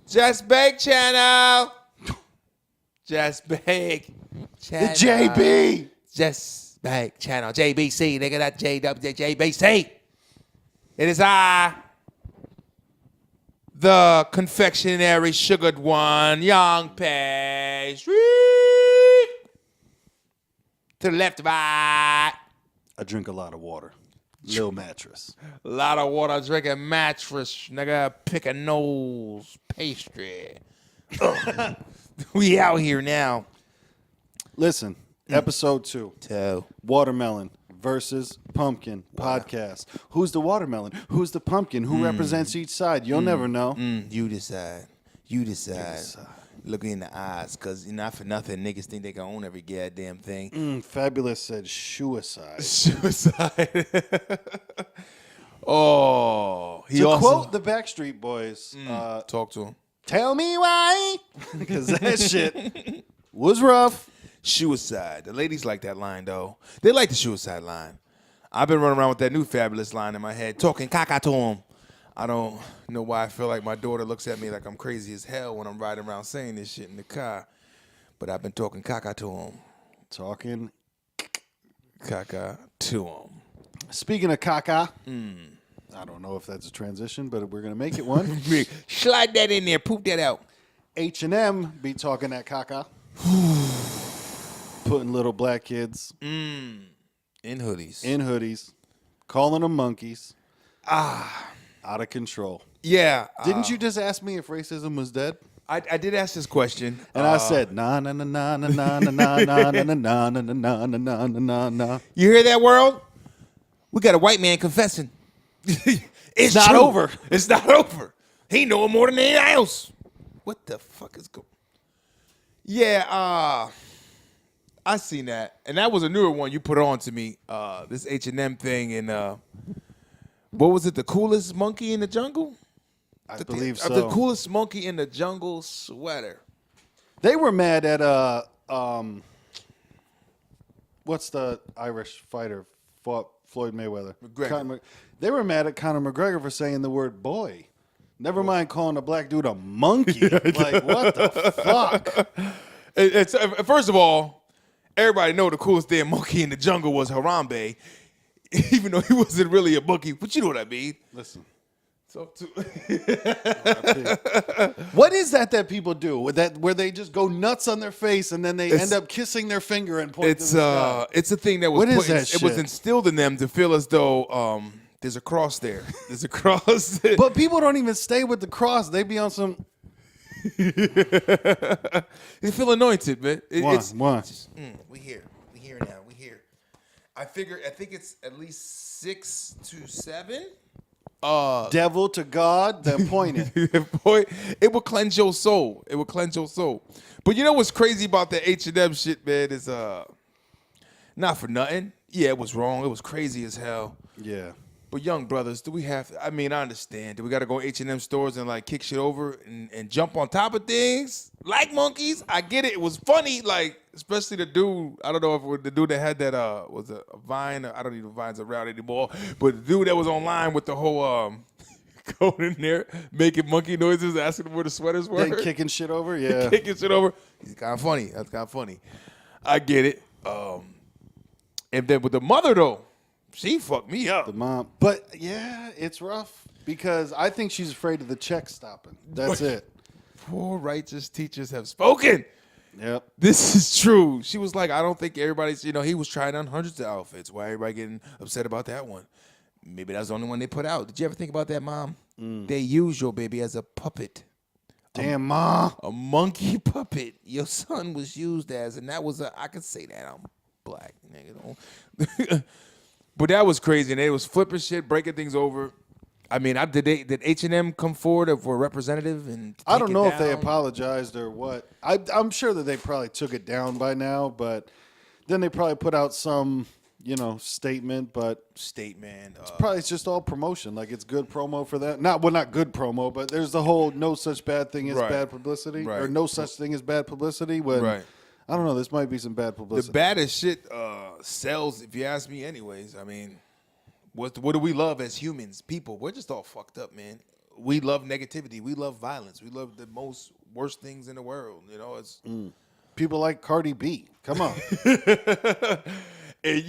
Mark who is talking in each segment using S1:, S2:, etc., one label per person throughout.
S1: Just Bake Channel. Just Bake Channel.
S2: The JB.
S1: Just Bake Channel. JBC, nigga, that JBC. It is I, the confectionery sugared one, Young Pastry. To the left, right.
S2: I drink a lot of water. Lil mattress.
S1: A lot of water, drinking mattress, nigga, pick a nose, pastry. We out here now.
S2: Listen, episode 2.
S1: Two.
S2: Watermelon versus pumpkin podcast. Who's the watermelon? Who's the pumpkin? Who represents each side? You'll never know.
S1: You decide. You decide. Look in the eyes, because not for nothing, niggas think they can own every goddamn thing.
S2: Fabulous said suicide.
S1: Suicide. Oh. He
S2: To
S1: also
S2: quote the Backstreet Boys,
S1: talk to him.
S2: tell me why. Because that shit was rough.
S1: Suicide. The ladies like that line, though. They like the suicide line. I've been running around with that new Fabulous line in my head, talking caca to him. I don't know why I feel like my daughter looks at me like I'm crazy as hell when I'm riding around saying this shit in the car. But I've been talking caca to him.
S2: Talking
S1: Caca to him.
S2: Speaking of caca, I don't know if that's a transition, but we're going to make it one.
S1: Slide that in there. Poop that out.
S2: H&M be talking that caca. Putting little black kids
S1: In hoodies.
S2: in hoodies, calling them monkeys. Out of control.
S1: Yeah.
S2: Didn't you just ask me if racism was dead?
S1: I did ask this question.
S2: And I said, na na na na na na na na na na na na na na na na na.
S1: You hear that, world? We got a white man confessing. It's
S2: not
S1: true.
S2: over.
S1: It's not over. He know more than anyone else. What the fuck is going? Yeah, I seen that, and that was a newer one you put on to me. This H&M thing, and what was it? The coolest monkey in the jungle?
S2: I believe so.
S1: The coolest monkey in the jungle sweater.
S2: They were mad at what's the Irish fighter fought Floyd Mayweather?
S1: McGregor.
S2: They were mad at Conor McGregor for saying the word boy. Never mind calling a black dude a monkey. Like, what the fuck?
S1: It's first of all, everybody know the coolest damn monkey in the jungle was Harambe, even though he wasn't really a monkey. But you know what I mean.
S2: Listen.
S1: So
S2: What is that people do with that, where they just go nuts on their face and then they end up kissing their finger and point to the sky?
S1: It's a thing that was
S2: What is that
S1: it was
S2: shit?
S1: instilled in them to feel as though there's a cross there. There's a cross.
S2: But people don't even stay with the cross. They be on some.
S1: They feel anointed, man.
S2: Why?
S1: We here now. We here. I think it's at least 6 to 7.
S2: Devil to God, then point it.
S1: Boy, it will cleanse your soul. It will cleanse your soul. But you know what's crazy about the H&M shit, man, is not for nothing. Yeah, it was wrong. It was crazy as hell.
S2: Yeah.
S1: But young brothers, do we have I mean, I understand. Do we got to go H&M stores and like kick shit over and jump on top of things like monkeys? I get it. It was funny, like, especially the dude. I don't know if it was the dude that had that was a Vine. I don't even Vine's around anymore. But the dude that was online with the whole going in there, making monkey noises, asking them where the sweaters were.
S2: Then kicking shit over, yeah.
S1: Kicking shit over. He's kind of funny. That's kind of funny. I get it. And then with the mother, though, she fucked me up.
S2: The mom. But, yeah, it's rough because I think she's afraid of the check stopping. That's it.
S1: Poor righteous teachers have spoken.
S2: Yep.
S1: This is true. She was like, I don't think everybody's, he was trying on hundreds of outfits. Why everybody getting upset about that one? Maybe that's the only one they put out. Did you ever think about that, Mom? They use your baby as a puppet.
S2: Damn, Ma.
S1: A monkey puppet. Your son was used as, and that was I could say that. I'm black, nigga. But that was crazy, and they was flipping shit, breaking things over. I mean, did H&M come forward for a representative? And
S2: I don't know if they
S1: down?
S2: apologized or what. I'm sure that they probably took it down by now, but then they probably put out some, statement. But probably it's just all promotion. Like, it's good promo for that. Not good promo, but there's the whole no such bad thing as bad publicity, or no such thing as bad publicity. When I don't know, this might be some bad publicity.
S1: The baddest shit sells, if you ask me anyways. I mean, what do we love as humans? People, we're just all fucked up, man. we love negativity. We love violence. We love the most worst things in the world. You know, it's
S2: People like Cardi B. Come on.
S1: and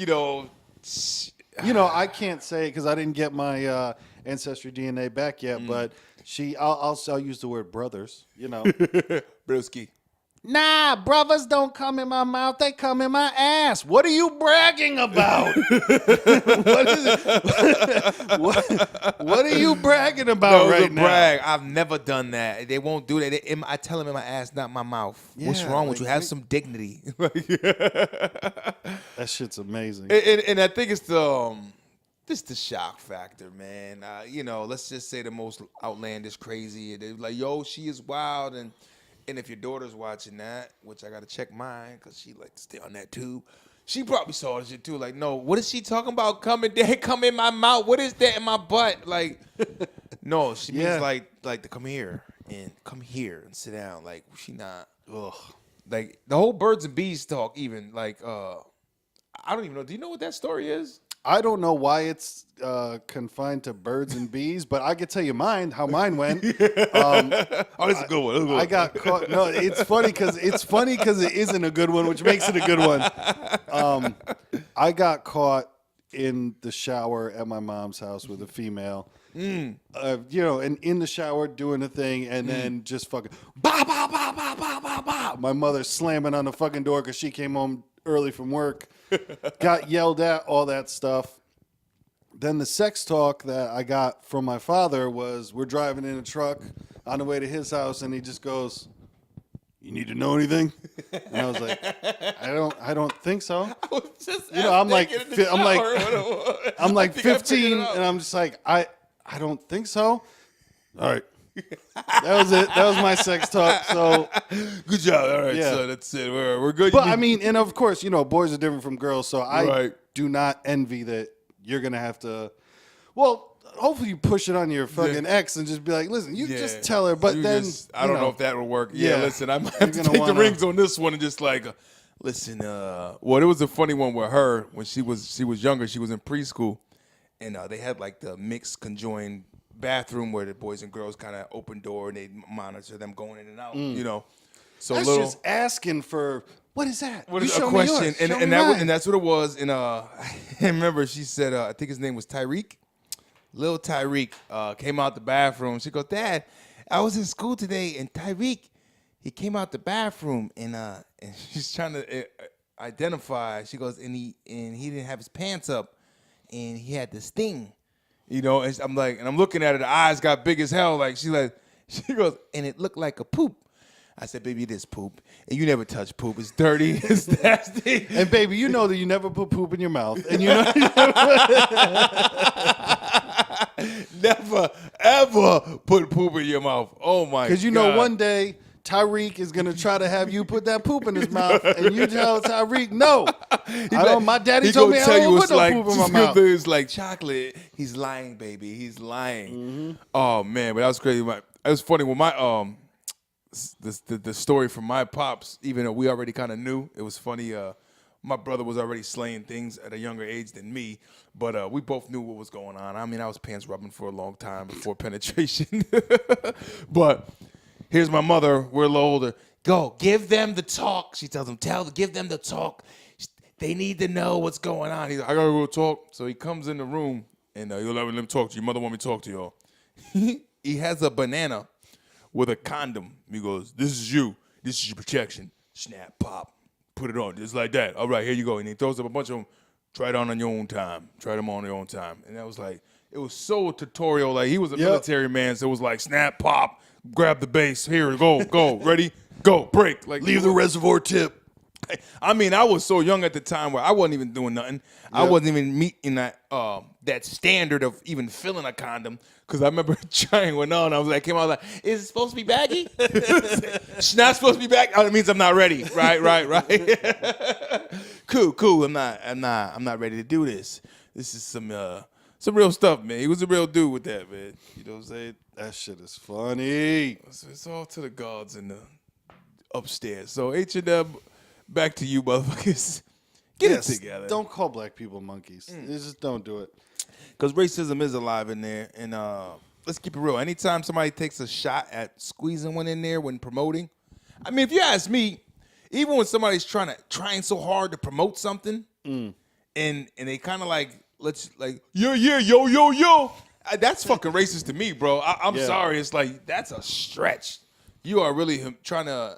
S2: I can't say because I didn't get my ancestry DNA back yet, but I'll use the word brothers.
S1: Broski.
S2: Nah, brothers don't come in my mouth. They come in my ass. What are you bragging about? What is it? What are you bragging about right now?
S1: Brag. I've never done that. They won't do that. I tell them in my ass, not my mouth. What's wrong with you? Have some dignity.
S2: That shit's amazing.
S1: And I think it's the shock factor, man. Let's just say the most outlandish, crazy. They're like, yo, she is wild, and if your daughter's watching that, which I got to check mine because she like to stay on that too, she probably saw this shit too. Like, no, what is she talking about? Come in my mouth. What is that in my butt? Like, no, she means like to come here and sit down. Like, she not. Ugh. Like the whole birds and bees talk. Even like, I don't even know. Do you know what that story is?
S2: I don't know why it's confined to birds and bees, but I could tell you how mine went.
S1: That's a good one.
S2: I got caught. No, it's funny because it isn't a good one, which makes it a good one. I got caught in the shower at my mom's house with a female. And in the shower doing a thing, and then just fucking bah, bah, bah, bah, bah, bah, bah. My mother slamming on the fucking door because she came home early from work, got yelled at, all that stuff. Then the sex talk that I got from my father was, we're driving in a truck on the way to his house, and he just goes, "You need to know anything?" And I was like, I don't think so.
S1: I was just
S2: I'm like 15, and I'm just like, I don't think so. All right. That was it. That was my sex talk. So
S1: good job. All right, so that's it. We're good.
S2: But I mean, and of course, boys are different from girls, so I do not envy that you're gonna have to. Well, hopefully you push it on your fucking ex and just be like, listen, you just tell her. But then
S1: I don't know if that will work. Yeah, listen, I might have to take the rings on this one and just like, listen. Well, it was a funny one with her when she was younger. She was in preschool, and they had like the mixed conjoined bathroom where the boys and girls kind of open door and they monitor them going in and out. So
S2: that's just asking for what is that?
S1: What is a question? And that's what it was. And I remember she said, I think his name was Tyreek. Little Tyreek came out the bathroom. She goes, "Dad, I was in school today, and Tyreek, he came out the bathroom, and she's trying to identify." She goes, and he didn't have his pants up, and he had this thing. And I'm like, and I'm looking at her, the eyes got big as hell. Like, she goes, and it looked like a poop. I said, "Baby, it is poop. And you never touch poop. It's dirty. It's nasty."
S2: And baby, you know that you never put poop in your mouth. And
S1: never, ever put poop in your mouth. Oh, my God.
S2: Because one day, Tyreek is going to try to have you put that poop in his mouth, and you tell Tyreek, "No. My daddy told me I don't put no poop in my mouth."
S1: It's like chocolate. He's lying, baby. He's lying. Mm-hmm. Oh, man. But that was crazy. It was funny. When my the story from my pops, even though we already kind of knew, it was funny. My brother was already slaying things at a younger age than me, but we both knew what was going on. I mean, I was pants rubbing for a long time before penetration. But here's my mother. We're a little older. "Go, give them the talk." She tells him, give them the talk. They need to know what's going on. He's like, "I gotta go talk." So he comes in the room, and you'll let him talk to you. Mother want me to talk to y'all. He has a banana with a condom. He goes, "This is you. This is your protection." Snap, pop, put it on, just like that. All right, here you go. And he throws up a bunch of them. Try it on your own time. Try them on your own time. And that was like, it was so tutorial. Like, he was a military man, so it was like, snap, pop, grab the base. Here, go, ready, go, break. Like,
S2: leave the reservoir tip.
S1: I mean, I was so young at the time where I wasn't even doing nothing. I wasn't even meeting that standard of even filling a condom. Because I remember trying one on. I was like, "Is it supposed to be baggy?" It's not supposed to be baggy. Oh, it means I'm not ready. Right. Cool. I'm not ready to do this. This is some real stuff, man. He was a real dude with that, man. You know what I'm saying?
S2: That shit is funny.
S1: It's all to the gods in the upstairs. So H&M, back to you, motherfuckers. Get it together.
S2: Don't call black people monkeys. Just don't do it.
S1: Because racism is alive in there. And let's keep it real. Anytime somebody takes a shot at squeezing one in there when promoting, I mean, if you ask me, even when somebody's trying so hard to promote something, and they kind of like yo, that's fucking racist to me, bro. I'm sorry. It's like that's a stretch. You are really trying to,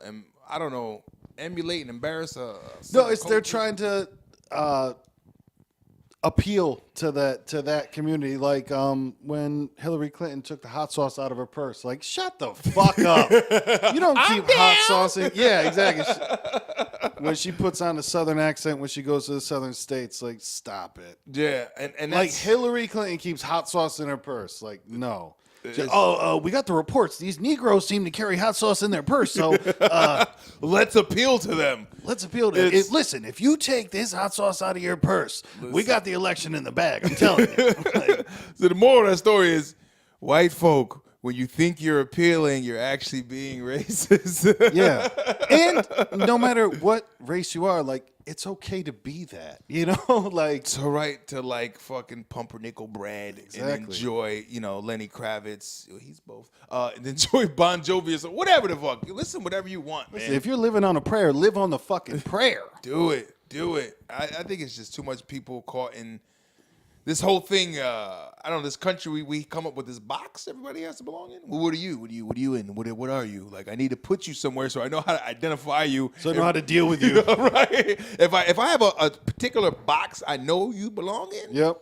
S1: I don't know, emulate and embarrass a.
S2: No, it's they're trying to appeal to that community. Like when Hillary Clinton took the hot sauce out of her purse. Like, shut the fuck up. You don't keep hot sauce in. Yeah, exactly. When she puts on a Southern accent when she goes to the Southern states, like, stop it.
S1: Yeah, and
S2: like
S1: that's,
S2: Hillary Clinton keeps hot sauce in her purse. Like, no. We got the reports. These Negroes seem to carry hot sauce in their purse, so
S1: let's appeal to them.
S2: let's appeal to it. Listen, if you take this hot sauce out of your purse, we got the election in the bag. I'm telling you. Like,
S1: so the moral of that story is, white folk, when you think you're appealing, you're actually being racist.
S2: yeah, and no matter what race you are, like, it's okay to be that, you know? Like,
S1: it's all right to like fucking pumpernickel bread and enjoy, Lenny Kravitz. He's both. And enjoy Bon Jovi or whatever the fuck. Listen, whatever you want, man.
S2: If you're living on a prayer, live on the fucking prayer.
S1: Do it. I think it's just too much people caught in this whole thing. I don't know. This country, we come up with this box everybody has to belong in. Well, what are you? What are you in? What are you? Like, I need to put you somewhere so I know how to identify you.
S2: So I know how to deal with you.
S1: Right? If I have a particular box I know you belong in.
S2: Yep.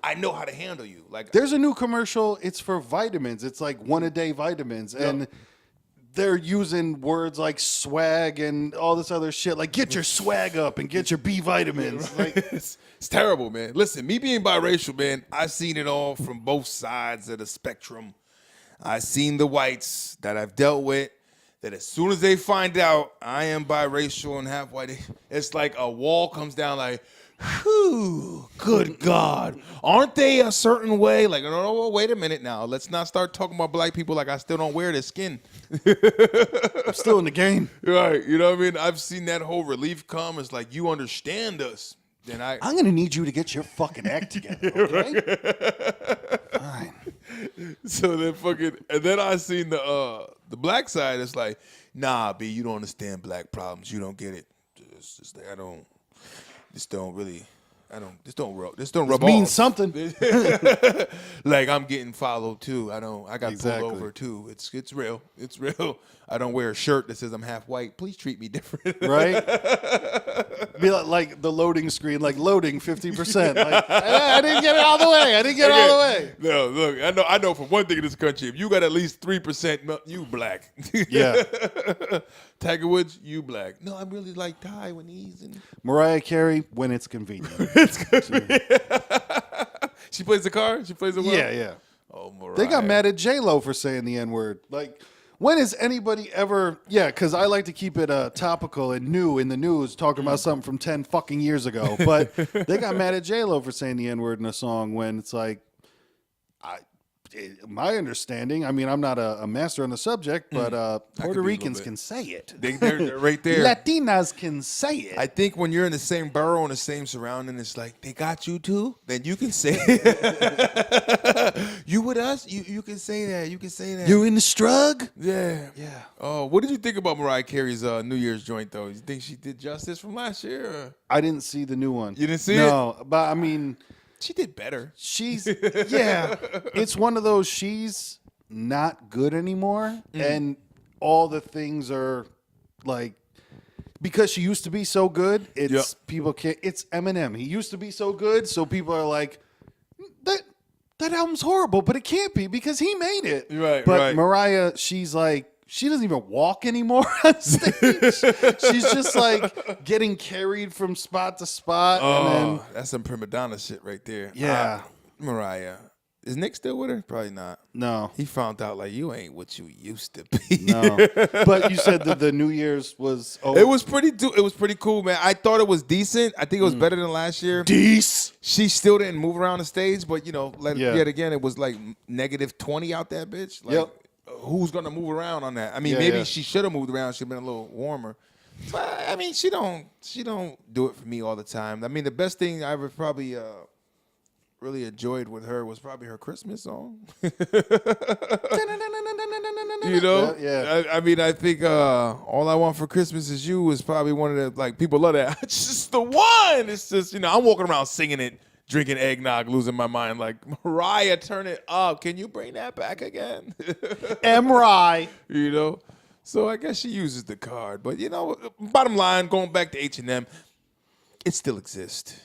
S1: I know how to handle you. Like,
S2: there's a new commercial. It's for vitamins. It's like 1-a-day vitamins, and they're using words like swag and all this other shit. Like, get your swag up and get your B vitamins. Like,
S1: it's terrible, man. Listen, me being biracial, man, I've seen it all from both sides of the spectrum. I've seen the whites that I've dealt with that as soon as they find out I am biracial and half white, it's like a wall comes down like, whew, good God. Aren't they a certain way? Like, no, wait a minute now. Let's not start talking about black people like I still don't wear their skin.
S2: I'm still in the game.
S1: Right. You know what I mean? I've seen that whole relief come. It's like, you understand us. Then I'm
S2: going to need you to get your fucking act together, okay? Fine.
S1: So then and then I seen the black side. It's like, nah, B, you don't understand black problems. You don't get it. This don't rub
S2: means
S1: off.
S2: something.
S1: Like, I'm getting followed too. I got
S2: Exactly.
S1: pulled over too. It's real. It's real. I don't wear a shirt that says I'm half white. Please treat me different.
S2: Right? Be like the loading screen, like loading 50%. Like, I didn't get it all the way.
S1: No, look, I know for one thing in this country, if you got at least 3%, you black.
S2: Yeah.
S1: Tiger Woods, you black. No, I really like Taiwanese and
S2: Mariah Carey, when it's convenient.
S1: She plays the car? She plays it well?
S2: Yeah.
S1: Oh, Mariah.
S2: They got mad at J-Lo for saying the N-word. Like, when has anybody ever... Yeah, because I like to keep it topical and new in the news, talking about something from 10 fucking years ago. But they got mad at J-Lo for saying the N-word in a song when it's like... my understanding, I mean, I'm not a master on the subject, but Puerto Ricans can say it.
S1: They're right there.
S2: Latinas can say it.
S1: I think when you're in the same borough and the same surrounding, it's like, they got you too? Then you can say it. You with us? You can say that. You can say that.
S2: You're in the strug?
S1: Yeah. Oh, what did you think about Mariah Carey's New Year's joint, though? You think she did justice from last year? Or?
S2: I didn't see the new one.
S1: You didn't see it?
S2: No, but I mean...
S1: She did better.
S2: It's one of those, she's not good anymore. And all the things are like, because she used to be so good, people can't, it's Eminem. He used to be so good, so people are like, that album's horrible, but it can't be because he made it.
S1: Right,
S2: but
S1: right.
S2: Mariah, she's like, she doesn't even walk anymore on stage. She's just like getting carried from spot to spot.
S1: Oh,
S2: and then,
S1: that's some prima donna shit right there.
S2: Yeah.
S1: Mariah. Is Nick still with her? Probably not.
S2: no.
S1: He found out, like, you ain't what you used to be.
S2: No, but you said that the New Year's was. Oh,
S1: It was pretty cool, man. I thought it was decent. I think it was better than last year.
S2: Dece.
S1: She still didn't move around the stage, but
S2: Yeah.
S1: yet again, it was like -20 out that bitch. Like,
S2: Yep.
S1: Who's gonna move around on that? I mean,
S2: Yeah,
S1: maybe
S2: yeah.
S1: she should have moved around. She'd been a little warmer. But I mean, she don't do it for me all the time. I mean, the best thing I ever probably really enjoyed with her was probably her Christmas song.
S2: Yeah.
S1: I mean, I think All I Want for Christmas Is You is probably one of the, like, people love that. It's just the one. It's just, I'm walking around singing it, drinking eggnog, losing my mind. Like, Mariah, turn it up. Can you bring that back again?
S2: M-Rye.
S1: So I guess she uses the card. But, bottom line, going back to H&M, it still exists.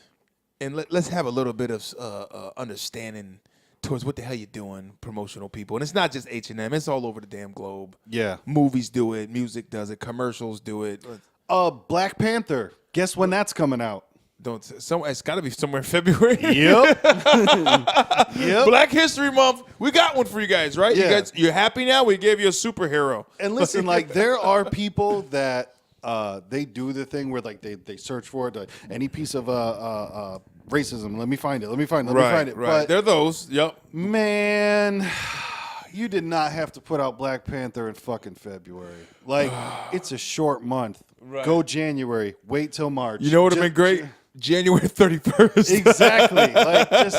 S1: And let's have a little bit of understanding towards what the hell you're doing, promotional people. And it's not just H&M. It's all over the damn globe.
S2: Yeah.
S1: Movies do it. Music does it. Commercials do it.
S2: Black Panther. Guess when that's coming out?
S1: It's got to be somewhere in February.
S2: Yep. Yep.
S1: Black History Month. We got one for you guys, right?
S2: Yeah.
S1: You're happy now? We gave you a superhero.
S2: And listen, like, there are people that they do the thing where, like, they search for it, any piece of racism. Let me find it. Let me find it.
S1: Right.
S2: But,
S1: They're those. Yep.
S2: man, you did not have to put out Black Panther in fucking February. Like, it's a short month.
S1: Right.
S2: Go January. Wait till March.
S1: You know what would have been great? January 31st.
S2: Exactly. Like, just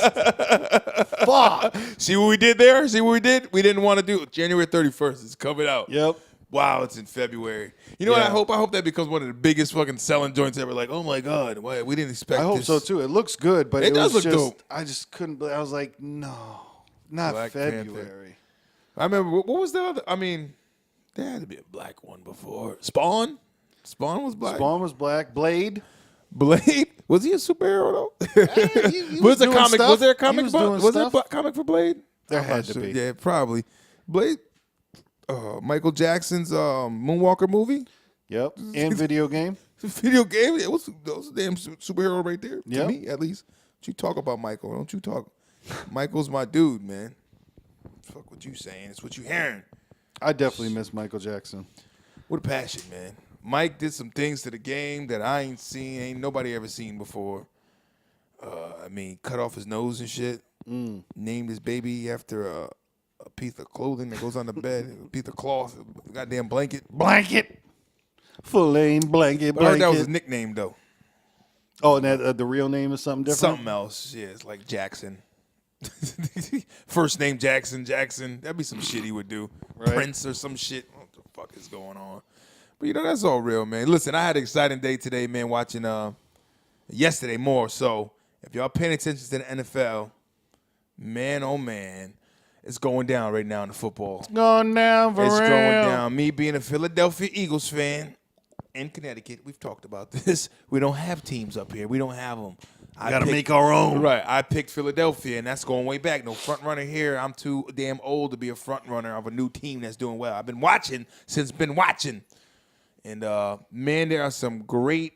S2: fuck.
S1: See what we did there? See what we did? We didn't want to do it. January 31st. It's coming out.
S2: Yep.
S1: Wow, it's in February. You know what I
S2: Yeah.
S1: hope? I hope that becomes one of the biggest fucking selling joints ever. Like, oh my God, why we didn't expect
S2: I hope
S1: this.
S2: so too. It looks good, but
S1: It does
S2: was
S1: look
S2: just,
S1: dope.
S2: I just couldn't. I was like, no, not
S1: Black
S2: February.
S1: I remember, what was the other? I mean, there had to be a black one before. Spawn? Spawn was black.
S2: Spawn was black. Blade.
S1: Blade? Was he a superhero though?
S2: He
S1: was a
S2: doing
S1: comic?
S2: stuff.
S1: Was there a
S2: He
S1: comic?
S2: was
S1: book?
S2: doing
S1: Was there a
S2: stuff.
S1: comic for Blade?
S2: There
S1: I'm
S2: had
S1: not
S2: to
S1: sure.
S2: be.
S1: Yeah, probably. Blade. Michael Jackson's Moonwalker movie.
S2: Yep. And video game.
S1: Video game. It was a damn superhero right there.
S2: Yep.
S1: To me, at least. Don't you talk about Michael? Don't you talk? Michael's my dude, man. Fuck what you saying. It's what you hearing.
S2: I definitely miss Michael Jackson.
S1: With a passion, man. Mike did some things to the game that I ain't seen, ain't nobody ever seen before. I mean, cut off his nose and shit. Named his baby after a piece of clothing that goes on the bed, a piece of cloth, a goddamn blanket.
S2: Blanket. Full-lane blanket.
S1: But I heard
S2: Blanket.
S1: that was his nickname, though.
S2: Oh, and that, the real name is something different?
S1: Something else. Yeah, it's like Jackson. First name Jackson. That'd be some shit he would do.
S2: Right.
S1: Prince or some shit. What the fuck is going on? But, that's all real, man. Listen, I had an exciting day today, man, watching yesterday more so. If y'all paying attention to the NFL, man, oh, man, it's going down right now in the football.
S2: It's going down for
S1: It's
S2: real.
S1: going down. Me being a Philadelphia Eagles fan in Connecticut, we've talked about this. We don't have teams up here. We don't have them.
S2: We got to make our own.
S1: Right. I picked Philadelphia, and that's going way back. No front runner here. I'm too damn old to be a front runner of a new team that's doing well. I've been watching. And, man, there are some great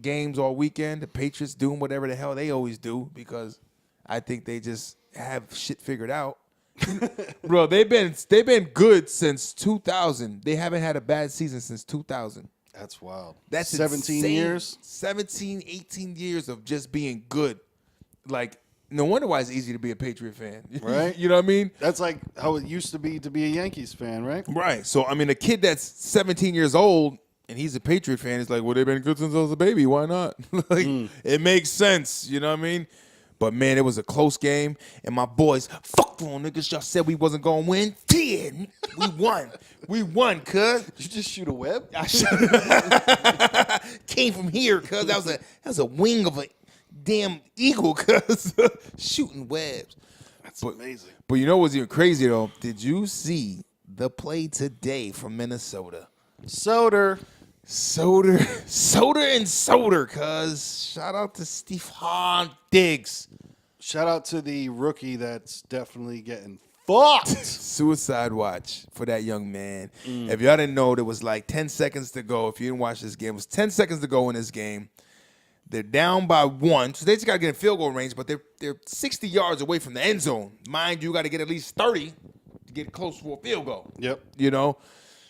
S1: games all weekend. The Patriots doing whatever the hell they always do because I think they just have shit figured out. Bro, they've been good since 2000. They haven't had a bad season since 2000.
S2: That's wild.
S1: That's
S2: 17
S1: insane.
S2: years?
S1: 17, 18 years of just being good. Like, no wonder why it's easy to be a Patriot fan.
S2: Right?
S1: You know what I mean?
S2: That's like how it used to be a Yankees fan, right?
S1: Right. So, I mean, a kid that's 17 years old and he's a Patriot fan, he's like, well, they've been good since I was a baby. Why not? It makes sense. You know what I mean? But, man, it was a close game. And my boys, fuck on niggas, y'all said we wasn't going to win. 10. We won. We won, cuz.
S2: Did you just shoot a web?
S1: I came from here, cuz. That was a wing of a damn eagle, cuz. Shooting webs.
S2: That's amazing.
S1: But you know what's even crazy, though? Did you see the play today from Minnesota?
S2: Soder,
S1: cuz. Shout out to Stephon Diggs.
S2: shout out to the rookie that's definitely getting fucked.
S1: Suicide watch for that young man. If y'all didn't know, there was like 10 seconds to go. If you didn't watch this game, it was 10 seconds to go in this game. They're down by 1, so they just got to get in field goal range, but they're 60 yards away from the end zone. Mind you, got to get at least 30 to get close for a field goal.
S2: Yep.
S1: You know?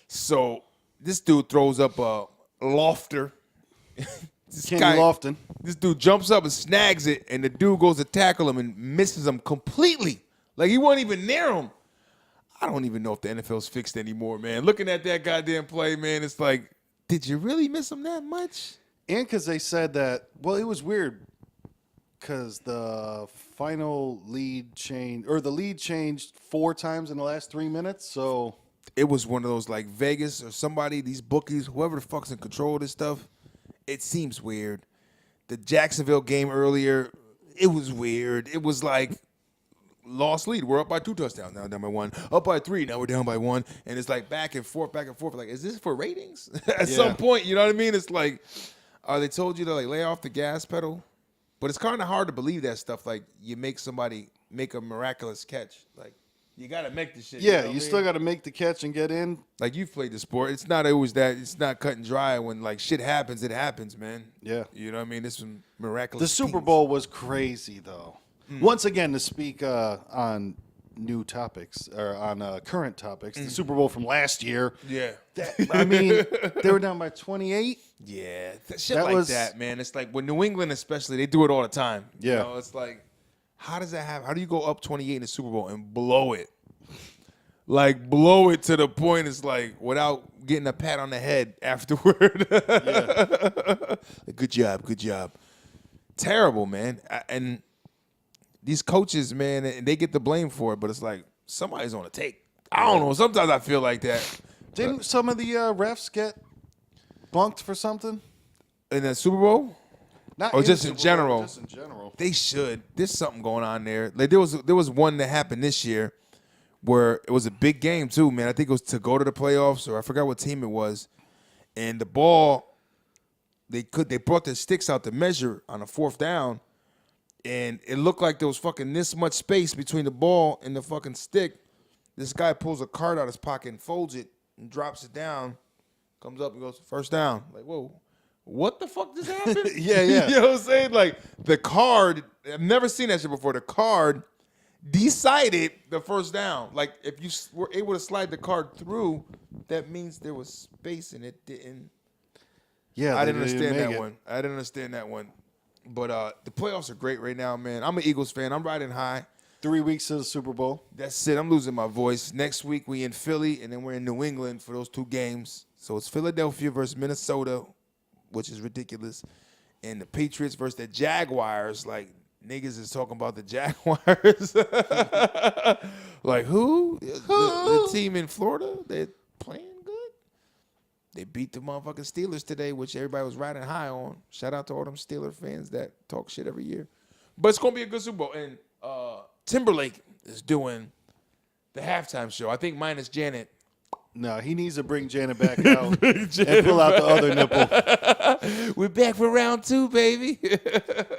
S1: So this dude throws up a lofter.
S2: Kenny Lofton.
S1: This dude jumps up and snags it, and the dude goes to tackle him and misses him completely. Like he wasn't even near him. I don't even know if the NFL's fixed anymore, man. Looking at that goddamn play, man, it's like, did you really miss him that much?
S2: And because they said that, well, it was weird. because the final lead changed, or the lead changed 4 times in the last 3 minutes. So
S1: It was one of those like Vegas or somebody, these bookies, whoever the fuck's in control of this stuff. It seems weird. The Jacksonville game earlier, it was weird. It was like lost lead. We're up by 2 touchdowns now, down by 1. Up by 3, now we're down by 1. And it's like back and forth, back and forth. Like, is this for ratings? At some point, you know what I mean? It's like, they told you to like lay off the gas pedal. But it's kind of hard to believe that stuff. Like, you make somebody make a miraculous catch. Like, you got to make the shit.
S2: yeah,
S1: you know
S2: you still got to make the catch and get in.
S1: like, you've played the sport. It's not always that. It's not cut and dry. When, like, shit happens, it happens, man.
S2: Yeah.
S1: You know what I mean? It's some miraculous
S2: The Super
S1: things.
S2: Bowl was crazy, though. Once again, to speak on new topics, or on current topics, the Super Bowl from last year.
S1: Yeah.
S2: I mean, they were down by 28.
S1: Yeah. Shit
S2: That
S1: like
S2: was-
S1: that, man. It's like, when New England especially, they do it all the time.
S2: Yeah.
S1: You know, it's like, how does that happen? How do you go up 28 in the Super Bowl and blow it? Like, blow it to the point it's like, without getting a pat on the head afterward. Good job, good job. Terrible, man. And these coaches, man, and they get the blame for it, but it's like, somebody's on the take. I don't know. Sometimes I feel like that.
S2: Didn't some of the refs get bunked for something?
S1: In the Super Bowl?
S2: Not
S1: Or
S2: in
S1: just
S2: the
S1: in
S2: Super Bowl,
S1: general?
S2: Just in general.
S1: They should. There's something going on there. Like, there was one that happened this year where it was a big game too, man. I think it was to go to the playoffs, or I forgot what team it was. And the ball, they brought their sticks out to measure on a 4th down, and it looked like there was fucking this much space between the ball and the fucking stick. This guy pulls a card out of his pocket and folds it and drops it down, comes up and goes, first down. Like, whoa. What the fuck just happened?
S2: Yeah.
S1: You know what I'm saying? Like, the card, I've never seen that shit before. The card decided the first down. Like, if you were able to slide the card through, that means there was space and it didn't.
S2: Yeah,
S1: I
S2: they
S1: didn't understand
S2: make
S1: that
S2: it.
S1: one. I didn't understand that one. But the playoffs are great right now, man. I'm an Eagles fan. I'm riding high.
S2: 3 weeks to the Super Bowl.
S1: That's it. I'm losing my voice. Next week we in Philly, and then we're in New England for those 2 games. So it's Philadelphia versus Minnesota, which is ridiculous, and the Patriots versus the Jaguars. Like, niggas is talking about the Jaguars. Like, who? The team in Florida? They're playing good. They beat the motherfucking Steelers today, which everybody was riding high on. Shout out to all them Steeler fans that talk shit every year. But it's going to be a good Super Bowl. And Timberlake is doing the halftime show. I think minus Janet.
S2: No, he needs to bring Janet back out and pull out the other nipple.
S1: We're back for round 2, baby.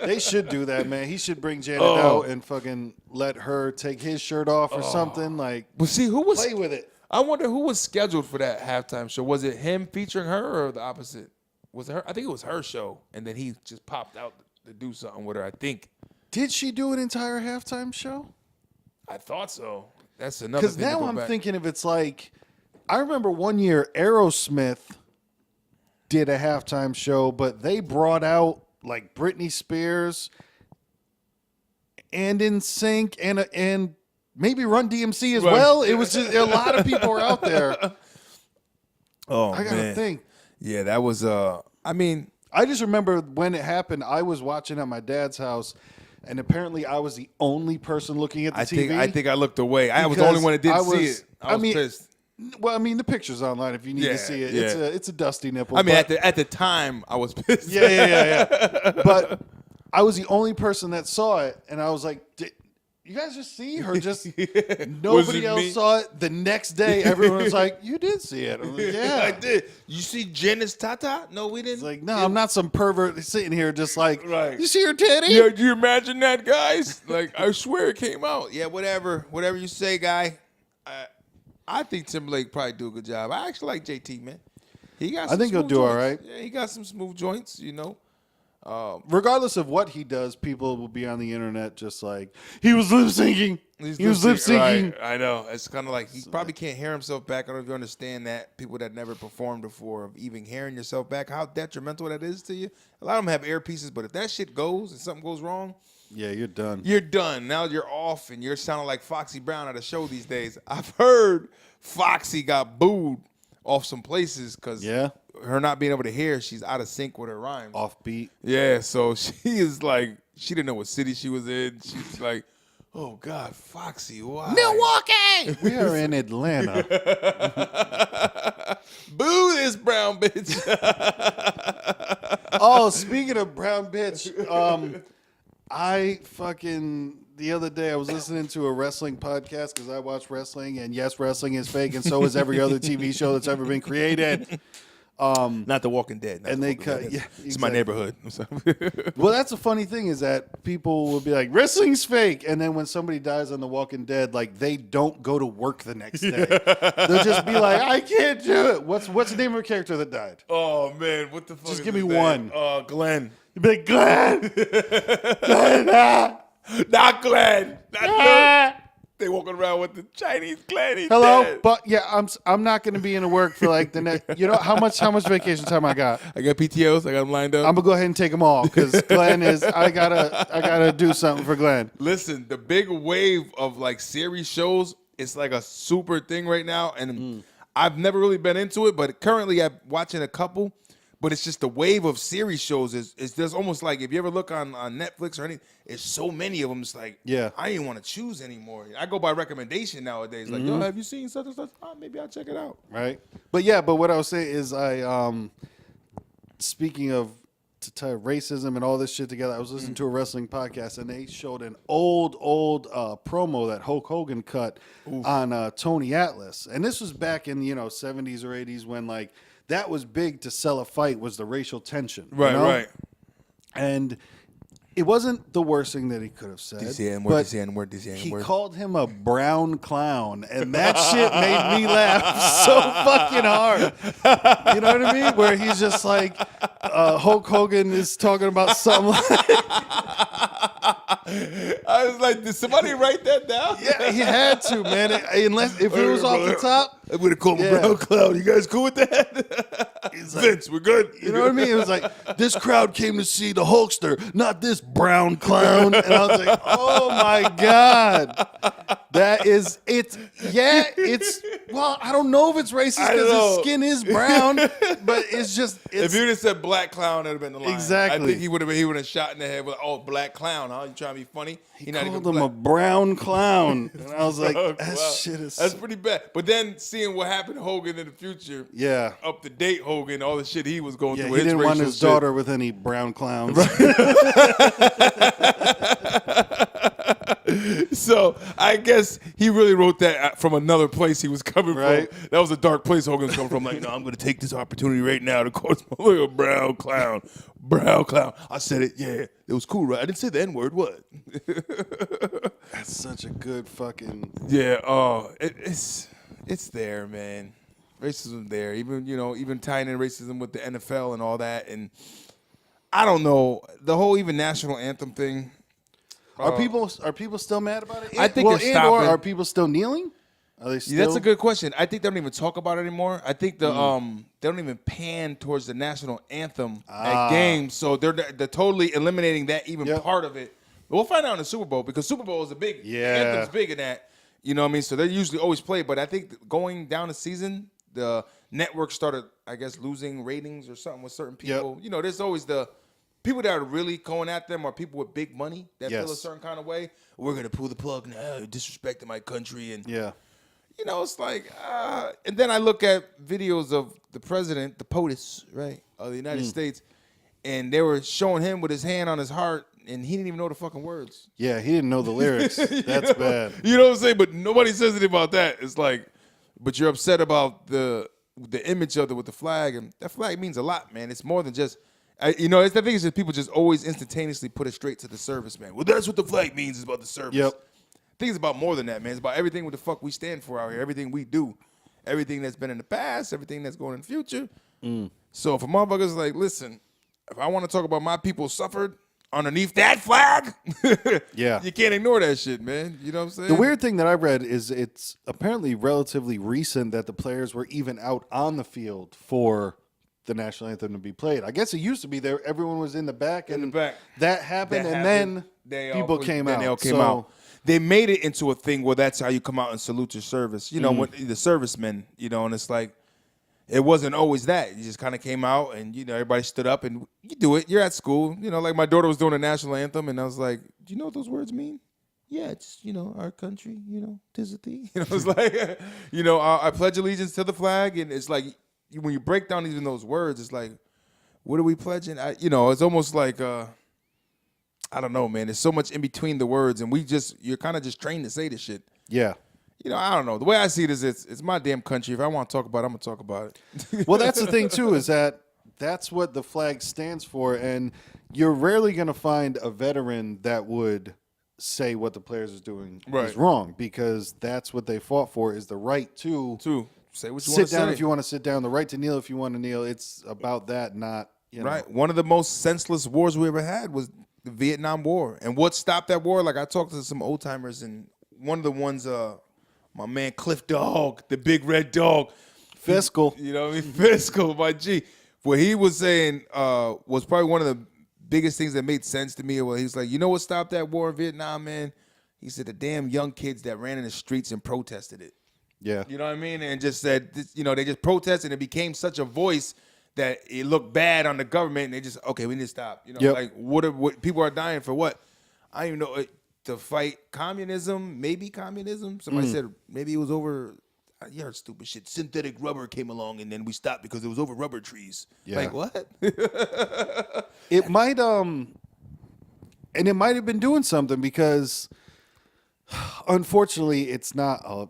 S2: They should do that, man. He should bring Janet out and fucking let her take his shirt off or something. Like,
S1: But see, who was
S2: play with it.
S1: I wonder who was scheduled for that halftime show. Was it him featuring her or the opposite? Was it her? I think it was her show, and then he just popped out to do something with her. I think.
S2: Did she do an entire halftime show?
S1: I thought so. That's another.
S2: Because
S1: thing to
S2: now
S1: go
S2: I'm
S1: back.
S2: thinking if it's like, I remember one year Aerosmith did a halftime show, but they brought out like Britney Spears and NSYNC and maybe Run DMC as
S1: Right.
S2: well. It was just a lot of people were out there.
S1: Oh
S2: I gotta
S1: man.
S2: think.
S1: Yeah, that was. I mean,
S2: I just remember when it happened, I was watching at my dad's house, and apparently I was the only person looking at the TV.
S1: I think I looked away. I was the only one that didn't see it. I was pissed.
S2: Well, I mean, the picture's online if you need
S1: Yeah,
S2: to see it.
S1: yeah.
S2: It's a dusty nipple.
S1: I mean,
S2: but-
S1: at the time, I was pissed.
S2: yeah. But I was the only person that saw it, and I was like, "Did you guys just see her?" Just
S1: Was
S2: nobody
S1: it
S2: else
S1: me?
S2: saw it. The next day, everyone was like, "You did see it." I'm like, "Yeah."
S1: I did. You see Janice Tata? No, we didn't.
S2: It's like, no, I'm not some pervert sitting here just like,
S1: Right.
S2: you see her titty?
S1: Yeah, do you imagine that, guys? Like, I swear it came out. Yeah, whatever you say, guy. I think Timberlake probably do a good job. I actually like JT, man. He got.
S2: I think he'll
S1: smooth
S2: do all
S1: joints.
S2: right.
S1: Yeah, he got some smooth joints. You know.
S2: Regardless of what he does, people will be on the internet just like, he was lip syncing. He was lip syncing.
S1: Right, I know. It's kind of like he probably can't hear himself back. I don't know if you understand that. People that never performed before, of even hearing yourself back, how detrimental that is to you. A lot of them have earpieces, but if that shit goes and something goes wrong,
S2: Yeah, you're done.
S1: you're done. Now you're off, and you're sounding like Foxy Brown at a show these days. I've heard Foxy got booed off some places because
S2: Yeah.
S1: her not being able to hear, she's out of sync with her rhymes.
S2: Offbeat.
S1: Yeah, so she is like, she didn't know what city she was in. She's like, oh God, Foxy, why?
S2: Milwaukee. We are in Atlanta.
S1: Boo this brown bitch.
S2: Oh, speaking of brown bitch, the other day I was listening to a wrestling podcast because I watch wrestling, and yes, wrestling is fake, and so is every other TV show that's ever been created.
S1: Not The Walking Dead.
S2: And they cut. Yeah,
S1: it's my neighborhood.
S2: Well, that's the funny thing is that people will be like, wrestling's fake, and then when somebody dies on The Walking Dead, like they don't go to work the next day. They'll just be like, I can't do it. What's the name of a character that died?
S1: Oh man, what the fuck?
S2: Just give me one.
S1: Glenn.
S2: You'd be like, Glenn. Glenn.
S1: Not Glenn. Not Glenn. They walking around with the Chinese Glenn.
S2: Hello,
S1: Dead.
S2: but yeah, I'm not going to be in work for like the next. You know how much vacation time I got?
S1: I got PTOs. I got them lined up.
S2: I'm gonna go ahead and take them all because Glenn is. I gotta do something for Glenn.
S1: Listen, the big wave of like series shows, it's like a super thing right now, and I've never really been into it, but currently I'm watching a couple. But it's just the wave of series shows is there's almost like if you ever look on Netflix or anything, it's so many of them. It's like,
S2: yeah,
S1: I ain't want to choose anymore. I go by recommendation nowadays. Like, yo, have you seen such and such? Oh, maybe I'll check it out.
S2: Right. But what I was saying is speaking of to tie racism and all this shit together, I was listening to a wrestling podcast and they showed an old promo that Hulk Hogan cut on Tony Atlas, and this was back in 70s or 80s when like. That was big to sell a fight was the racial tension.
S1: Right, right.
S2: And it wasn't the worst thing that he could have said. But he called him a brown clown, and that shit made me laugh so fucking hard. You know what I mean? Where he's just like, Hulk Hogan is talking about something like...
S1: I was like, did somebody write that down?
S2: Yeah, he had to, man. Unless if it was off the top.
S1: I'm going to call him brown clown. You guys cool with that? He's like, Vince, we're good.
S2: You know what I mean? It was like, this crowd came to see the Hulkster, not this brown clown. And I was like, oh my God. That is, well, I don't know if it's racist because his skin is brown, but it's just.
S1: If you'd have said black clown, that would have been the line.
S2: Exactly.
S1: I think he would have shot in the head with, black clown, huh? You trying to be funny?
S2: He called him a brown clown. And I was like,
S1: that's pretty bad. But then seeing what happened to Hogan in the future, up to date Hogan, all the shit he was going through.
S2: He didn't want his daughter with any brown clowns.
S1: So I guess he really wrote that from another place he was coming from. That was a dark place Hogan was coming from. Like, no, I'm going to take this opportunity right now to call my little brown clown. Brown clown. I said it. Yeah, it was cool, right? I didn't say the N-word. What?
S2: That's such a good fucking.
S1: Yeah. It's there, man. Racism there. Even tying in racism with the NFL and all that. And I don't know, the whole even national anthem thing.
S2: Are people still mad about it?
S1: I think they're stopping.
S2: Or are people still kneeling? Are they still?
S1: Yeah, that's a good question. I think they don't even talk about it anymore. I think they don't even pan towards the national anthem at games, so they're totally eliminating that part of it. But we'll find out in the Super Bowl because Super Bowl is a big anthem's big in that. You know what I mean? So they usually always play, but I think going down the season, the network started, I guess, losing ratings or something with certain people. Yep. There's always the people that are really going at them are people with big money that feel a certain kind of way. We're going to pull the plug now, disrespecting my country. And, it's like, and then I look at videos of the president, the POTUS, right, of the United States, and they were showing him with his hand on his heart, and he didn't even know the fucking words. Yeah,
S2: he didn't know the lyrics. That's bad.
S1: You know what I'm saying? But nobody says anything about that. It's like, but you're upset about the image of it with the flag, and that flag means a lot, man. It's more than just... it's the thing is that people just always instantaneously put it straight to the service, man. Well, that's what the flag means is about the service. Yep. I think it's about more than that, man. It's about everything what the fuck we stand for out here, everything we do, everything that's been in the past, everything that's going in the future. So if a motherfucker's like, listen, if I want to talk about my people suffered underneath that flag, you can't ignore that shit, man. You know what I'm saying?
S2: The weird thing that I read is it's apparently relatively recent that the players were even out on the field for the national anthem to be played. I guess it used to be there. Everyone was in the back. That happened, and then people came out.
S1: They all came out. They made it into a thing where that's how you come out and salute your service. When the servicemen, and it's like, it wasn't always that. You just kind of came out and, everybody stood up and you do it. You're at school. Like my daughter was doing the national anthem and I was like, do you know what those words mean? Yeah, it's, our country, tis a thee. It's like, I pledge allegiance to the flag. And it's like, when you break down even those words, it's like, what are we pledging? It's almost like, I don't know, man. There's so much in between the words and you're kind of just trained to say this shit.
S2: Yeah.
S1: I don't know. The way I see it is it's my damn country. If I want to talk about it, I'm going to talk about it.
S2: Well, that's the thing, too, is that's what the flag stands for. And you're rarely going to find a veteran that would say what the players are doing is wrong, because that's what they fought for, is the right to
S1: say what you
S2: sit
S1: want to
S2: down
S1: say.
S2: if you want to sit down, the right to kneel if you want to kneel. It's about that, not,
S1: Right. One of the most senseless wars we ever had was the Vietnam War. And what stopped that war? Like, I talked to some old timers, and one of the ones, my man Cliff Dog, the big red dog.
S2: Fiscal.
S1: You know what I mean? Fiscal, my G. What he was saying was probably one of the biggest things that made sense to me. Well, he was like, you know what stopped that war in Vietnam, man? He said the damn young kids that ran in the streets and protested it.
S2: Yeah.
S1: You know what I mean? And just said, they just protested and it became such a voice that it looked bad on the government and they just, okay, we need to stop. Like what people are dying for what? I don't even know. To fight communism, maybe communism. Somebody said maybe it was over, you heard stupid shit. Synthetic rubber came along and then we stopped because it was over rubber trees.
S2: Yeah.
S1: Like what?
S2: It might, and it might have been doing something, because unfortunately it's not a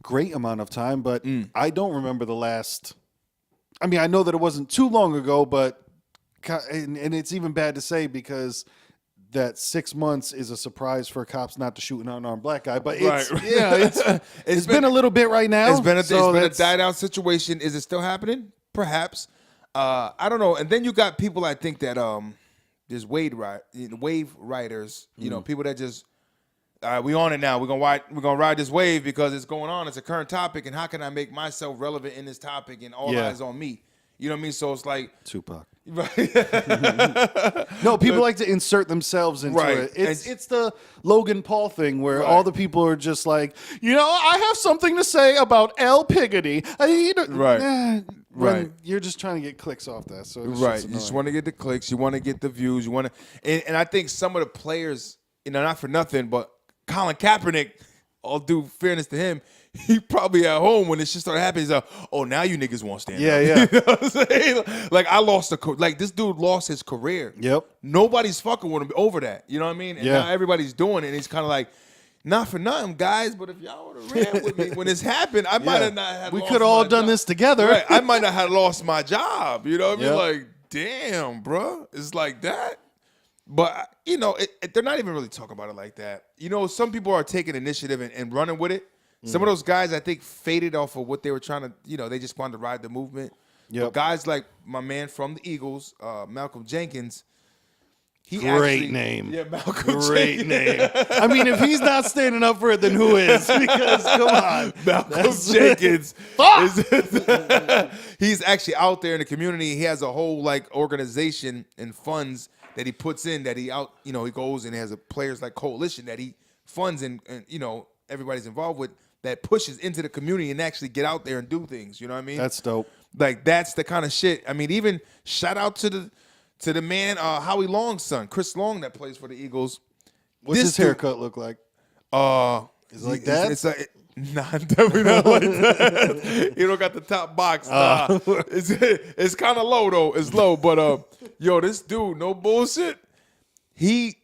S2: great amount of time, but I don't remember the last, I mean, I know that it wasn't too long ago, but, and it's even bad to say because that 6 months is a surprise for cops not to shoot an unarmed black guy, but it's been a little bit right now.
S1: It's been a died out situation. Is it still happening? Perhaps. I don't know. And then you got people, I think, that there's wave riders. People that just we on it now. We're gonna ride this wave because it's going on. It's a current topic, and how can I make myself relevant in this topic? And all eyes on me. You know what I mean? So it's like
S2: Tupac.
S1: Right.
S2: No, people like to insert themselves into it. It's the Logan Paul thing where all the people are just like, I have something to say about L. Piggity. You're just trying to get clicks off that. So
S1: you just want to get the clicks. You want to get the views. You want to, and I think some of the players, not for nothing, but Colin Kaepernick, all due fairness to him, he probably at home when this shit started happening. He's like, oh, now you niggas won't stand up.
S2: Yeah.
S1: You know what I'm saying? Like, this dude lost his career.
S2: Yep.
S1: Nobody's fucking with him over that. You know what I mean? And now everybody's doing it. And he's kind of like, not for nothing, guys, but if y'all would have ran with me when this happened, I might have not had
S2: We could have all done this together.
S1: Right. I might not have lost my job. You know what I mean? Like, damn, bro. It's like that. But, they're not even really talking about it like that. Some people are taking initiative and running with it. Some of those guys, I think, faded off of what they were trying to, they just wanted to ride the movement.
S2: Yep.
S1: But guys like my man from the Eagles, Malcolm Jenkins,
S2: Great name.
S1: Yeah, Malcolm
S2: Great
S1: Jenkins.
S2: name. I mean, if he's not standing up for it, then who is? Because, come on.
S1: Malcolm Jenkins. He's actually out there in the community. He has a whole, organization and funds that he puts in that he goes and has a players like coalition that he funds and everybody's involved with, that pushes into the community and actually get out there and do things. You know what I mean?
S2: That's dope.
S1: Like, that's the kind of shit. I mean, even shout out to the man, Howie Long's son, Chris Long, that plays for the Eagles.
S2: What's his haircut look like? Is it like that?
S1: It's nah, definitely not like that. You don't got the top box. Nah. It's kind of low, though. It's low. But, this dude, no bullshit, he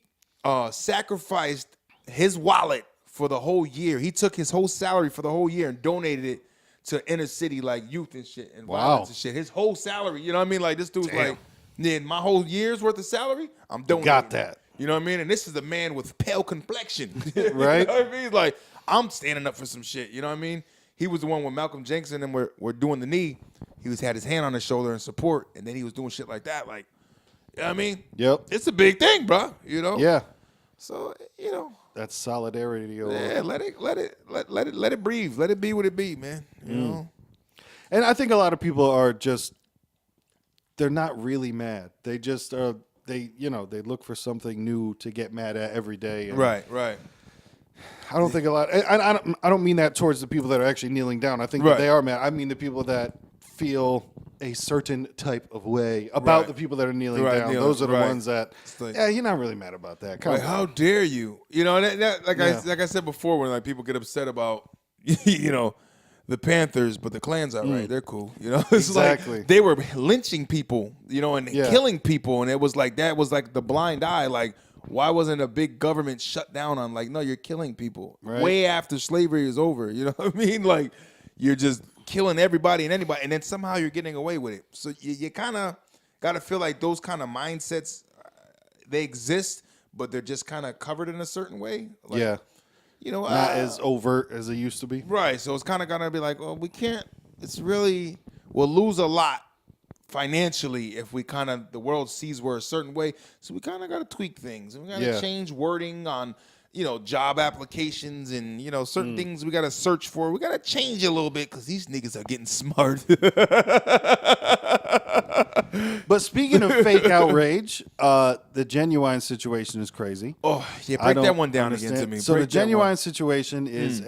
S1: sacrificed his wallet for the whole year. He took his whole salary for the whole year and donated it to inner city, youth and shit and violence and shit. His whole salary, you know what I mean? Like, this dude's my whole year's worth of salary, I'm donating.
S2: Got that.
S1: You know what I mean? And this is a man with pale complexion.
S2: Right?
S1: You know what I mean? Like, I'm standing up for some shit. You know what I mean? He was the one when Malcolm Jenkins and them were doing the knee. He had his hand on his shoulder in support, and then he was doing shit like that. Like, you know what I mean?
S2: Yep.
S1: It's a big thing, bro.
S2: Yeah.
S1: So,
S2: That's solidarity.
S1: Yeah, let it breathe. Let it be what it be, man. You know?
S2: And I think a lot of people are just, they're not really mad. They just are, they look for something new to get mad at every day. And
S1: Right.
S2: I don't mean that towards the people that are actually kneeling down. I think that they are mad. I mean the people that feel a certain type of way about the people that are kneeling down. Those are the ones that,
S1: like,
S2: you're not really mad about that.
S1: Like, how dare you? You know, like I said before, when like people get upset about, you know, the Panthers, but the Klans are right. They're cool. You know, it's
S2: exactly.
S1: like they were lynching people, you know, and killing people, and it was like that was like the blind eye. Like, why wasn't a big government shut down on like, no, you're killing people way after slavery is over. You know what I mean? Like, you're just killing everybody and anybody, and then somehow you're getting away with it. So you kind of got to feel like those kind of mindsets, they exist, but they're just kind of covered in a certain way. Like, you know,
S2: not as overt as it used to be.
S1: Right. So it's kind of gonna be like, well, we can't. It's really, we'll lose a lot financially if we kind of, the world sees we're a certain way. So we kind of got to tweak things, and we got to change wording on, you know, job applications, and, you know, certain things we got to search for. We got to change a little bit because these niggas are getting smart.
S2: But speaking of fake outrage, the Genuine situation is crazy.
S1: Oh, yeah, break that one down again to me.
S2: So the Genuine situation is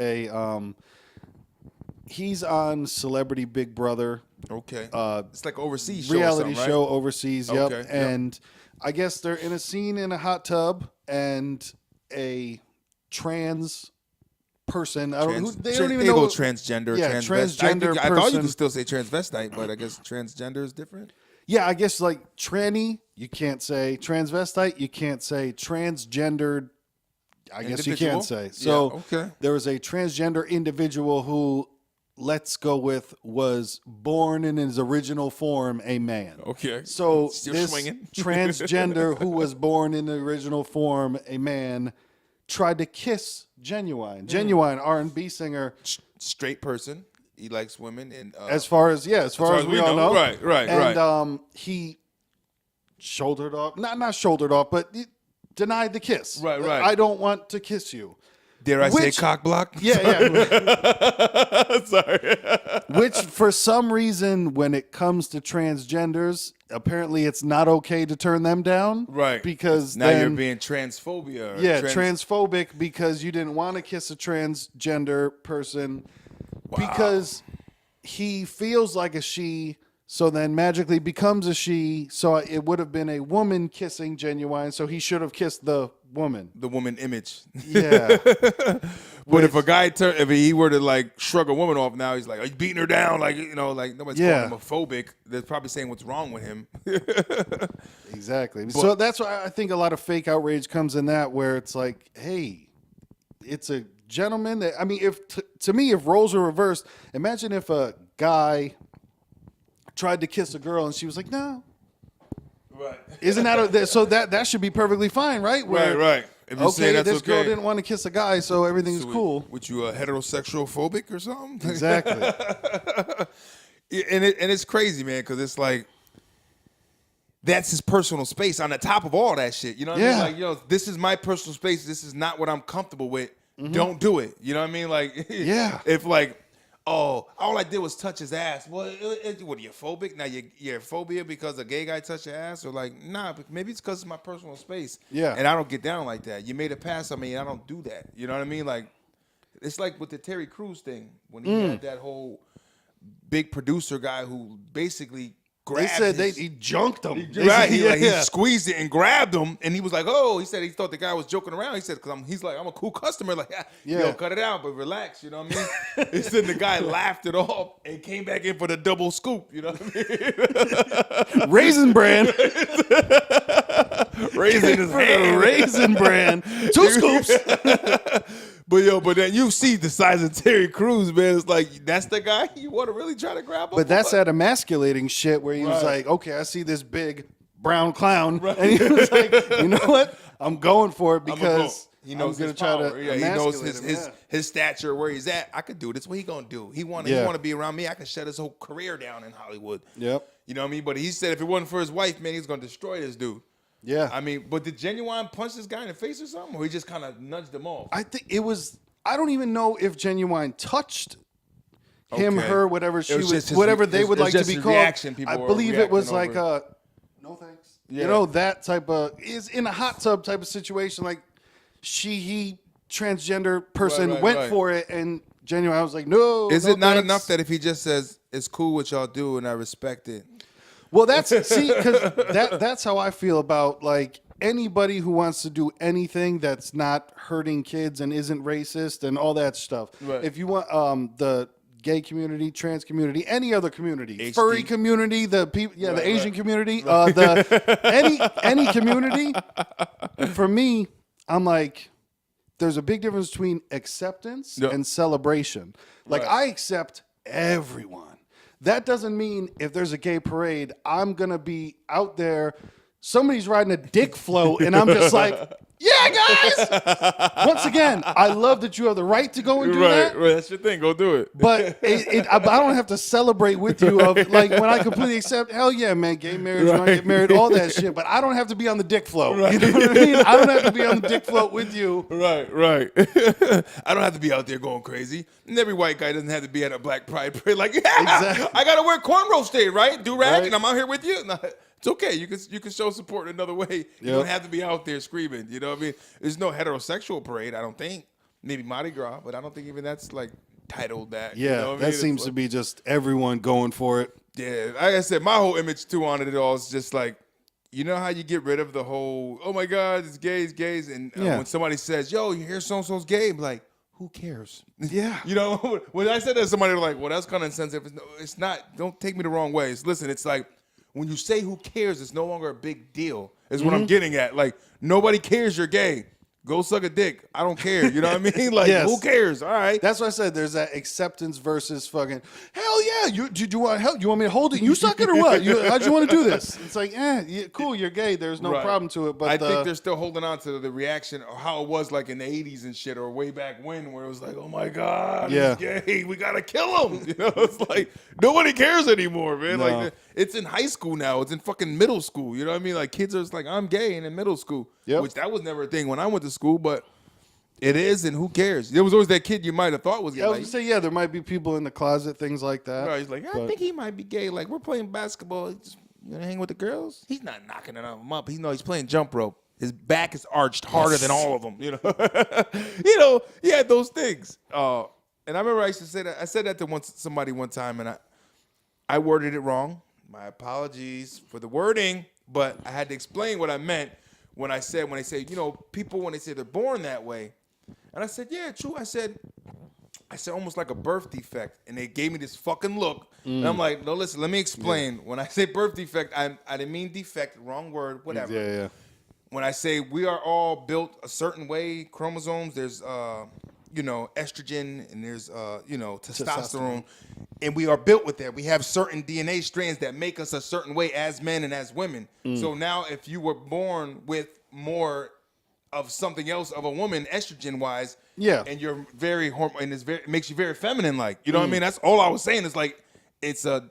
S2: he's on Celebrity Big Brother.
S1: Okay. It's like overseas show
S2: reality
S1: or something,
S2: show
S1: right?
S2: overseas. Yep. Okay, and I guess they're in a scene in a hot tub, and a trans person. They don't even know.
S1: Transgender.
S2: Yeah, transgender.
S1: I thought you could still say transvestite, but I guess transgender is different.
S2: Yeah, I guess like tranny, you can't say transvestite. You can't say transgendered. I guess you can't say. So there was a transgender individual who, let's go with, was born in his original form a man. Okay. So still this transgender who was born in the original form a man tried to kiss Genuine. Genuine R&B singer,
S1: straight person. He likes women, and
S2: as far as we all know,
S1: right.
S2: And he shouldered off, not shouldered off, but he denied the kiss.
S1: Right.
S2: I don't want to kiss you.
S1: Dare I say cock block?
S2: Yeah.
S1: Sorry.
S2: Which, for some reason, when it comes to transgenders, apparently it's not okay to turn them down.
S1: Right.
S2: Because
S1: now you're being transphobia.
S2: Transphobic because you didn't want to kiss a transgender person because he feels like a she, so then magically becomes a she. So it would have been a woman kissing Genuine, so he should have kissed the woman.
S1: The woman image.
S2: Yeah.
S1: But if he were to like shrug a woman off now, he's like, are you beating her down? Like, you know, like nobody's calling him a phobic. They're probably saying what's wrong with him.
S2: Exactly. But, so that's why I think a lot of fake outrage comes in that, where it's like, hey, it's a gentleman that, I mean, if to me, if roles were reversed, imagine if a guy tried to kiss a girl and she was like, no.
S1: Right.
S2: Isn't that so that should be perfectly fine, right?
S1: Right. If you say that's
S2: this girl didn't want to kiss a guy, so everything's cool.
S1: Would you a heterosexual phobic or something?
S2: Exactly.
S1: And it's crazy, man, because it's like that's his personal space on the top of all that shit. You know what I mean? Like, you know, this is my personal space. This is not what I'm comfortable with. Mm-hmm. Don't do it. You know what I mean? Like, if like, oh, all I did was touch his ass. Well, what are you phobic? Now you're phobia because a gay guy touched your ass? Or like, nah, maybe it's because it's my personal space. Yeah. And I don't get down like that. You made a pass on me, and I don't do that. You know what I mean? Like, it's like with the Terry Crews thing when he had that whole big producer guy who basically grabbed
S2: he junked him.
S1: He squeezed it and grabbed him, and he was like, oh, he said he thought the guy was joking around. He said, because he's like, I'm a cool customer. Like, yo, cut it out, but relax. You know what I mean? He said the guy laughed it off and came back in for the double scoop. You know what I mean?
S2: Raisin Bran.
S1: Raisin his hand.
S2: Raisin Bran. 2 scoops.
S1: But then you see the size of Terry Crews, man. It's like, that's the guy you want to really try to grab him?
S2: But that's that emasculating shit where he was like, okay, I see this big brown clown. Right. And he was like, you know what? I'm going for it because
S1: he knows
S2: I'm
S1: his
S2: try
S1: power.
S2: to
S1: he knows his stature, where he's at. I could do this. What he going to do? He want to be around me. I can shut his whole career down in Hollywood. Yep. You know what I mean? But he said if it wasn't for his wife, man, he's going to destroy this dude. Yeah. I mean, but did Genuine punch this guy in the face or something? Or he just kind of nudged him off?
S2: I think it was... I don't even know if Genuine touched him, her, whatever she was, whatever they would like to be called. I believe it was like a no thanks. Yeah. You know, that type of is in a hot tub type of situation. Like he transgender person went for it, and Genuine was like, no.
S1: Is it not enough that if he just says it's cool what y'all do, and I respect it.
S2: Well, that's because that's how I feel about like anybody who wants to do anything that's not hurting kids and isn't racist and all that stuff.
S1: Right.
S2: If you want the gay community, trans community, any other community,
S1: HD.
S2: furry community, the people,
S1: Right,
S2: the Asian
S1: right.
S2: community, the any community. For me, I'm like, there's a big difference between acceptance
S1: Yep.
S2: and celebration. Like
S1: Right.
S2: I accept everyone. That doesn't mean if there's a gay parade, I'm gonna be out there. Somebody's riding a dick float, and I'm just like, yeah, guys. Once again, I love that you have the right to go and do that.
S1: Right, that's your thing. Go do it.
S2: But I don't have to celebrate with you. Of like when I completely accept, hell yeah, man, gay marriage, when I get married, all that shit. But I don't have to be on the dick float. You know what I mean? I don't have to be on the dick float with you.
S1: Right. I don't have to be out there going crazy. And every white guy doesn't have to be at a black pride parade. Like, yeah,
S2: Exactly.
S1: I gotta wear cornrows today, right? Do rag,
S2: Right.
S1: and I'm out here with you. No, it's okay. You can show support in another way. You don't have to be out there screaming. You know what I mean? There's no heterosexual parade. I don't think. Maybe Mardi Gras, but I don't think even that's like titled that.
S2: Yeah,
S1: you know what I
S2: that
S1: mean?
S2: seems to be just everyone going for it.
S1: Yeah, like I said, my whole image too on it all is just like, you know how you get rid of the whole, oh my God, it's gays, and when somebody says, yo, you hear so-and-so's gay, I'm like, who cares?
S2: Yeah.
S1: You know, when I said that to somebody, they're like, well, that's kind of insensitive. It's not, don't take me the wrong way. Listen, it's like, when you say who cares, it's no longer a big deal, is what I'm getting at. Like, nobody cares you're gay. Go suck a dick. I don't care. You know what I mean? Like,
S2: Yes.
S1: who cares? All right.
S2: That's what I said. There's that acceptance versus fucking, hell yeah. Did you want help? You want me to hold it? You suck it or what? How'd you want to do this? It's like, cool, you're gay. There's no
S1: Right.
S2: problem to it. But
S1: I think they're still holding on to the reaction or how it was like in the 80s and shit, or way back when, where it was like, oh my God,
S2: Yeah.
S1: he's gay. We got to kill him. You know, it's like nobody cares anymore, man.
S2: No.
S1: Like, it's in high school now. It's in fucking middle school. You know what I mean? Like, kids are just like, I'm gay, and in middle school,
S2: Yep.
S1: which that was never a thing when I went to school, but it is, and who cares? There was always that kid you might have thought was gay.
S2: I was
S1: Like,
S2: gonna say, there might be people in the closet, things like that.
S1: right, he's like, I
S2: But-
S1: think he might be gay. Like, we're playing basketball. He's just gonna hang with the girls. He's not knocking him up. He's playing jump rope. His back is arched harder than all of them. You know, he had those things. And I remember I used to say that. I said that to somebody one time, and I worded it wrong. My apologies for the wording, but I had to explain what I meant when they say, people when they say they're born that way. And I said, yeah, true. I said almost like a birth defect. And they gave me this fucking look. And I'm like, no, listen, let me explain. Yeah. When I say birth defect, I didn't mean defect, wrong word, whatever.
S2: Yeah.
S1: When I say we are all built a certain way, chromosomes, there's, estrogen and there's, testosterone. And we are built with that. We have certain DNA strands that make us a certain way as men and as women. So now if you were born with more of something else of a woman, estrogen wise, and you're very and it makes you very feminine, like, you know what I mean? That's all I was saying. It's like it's a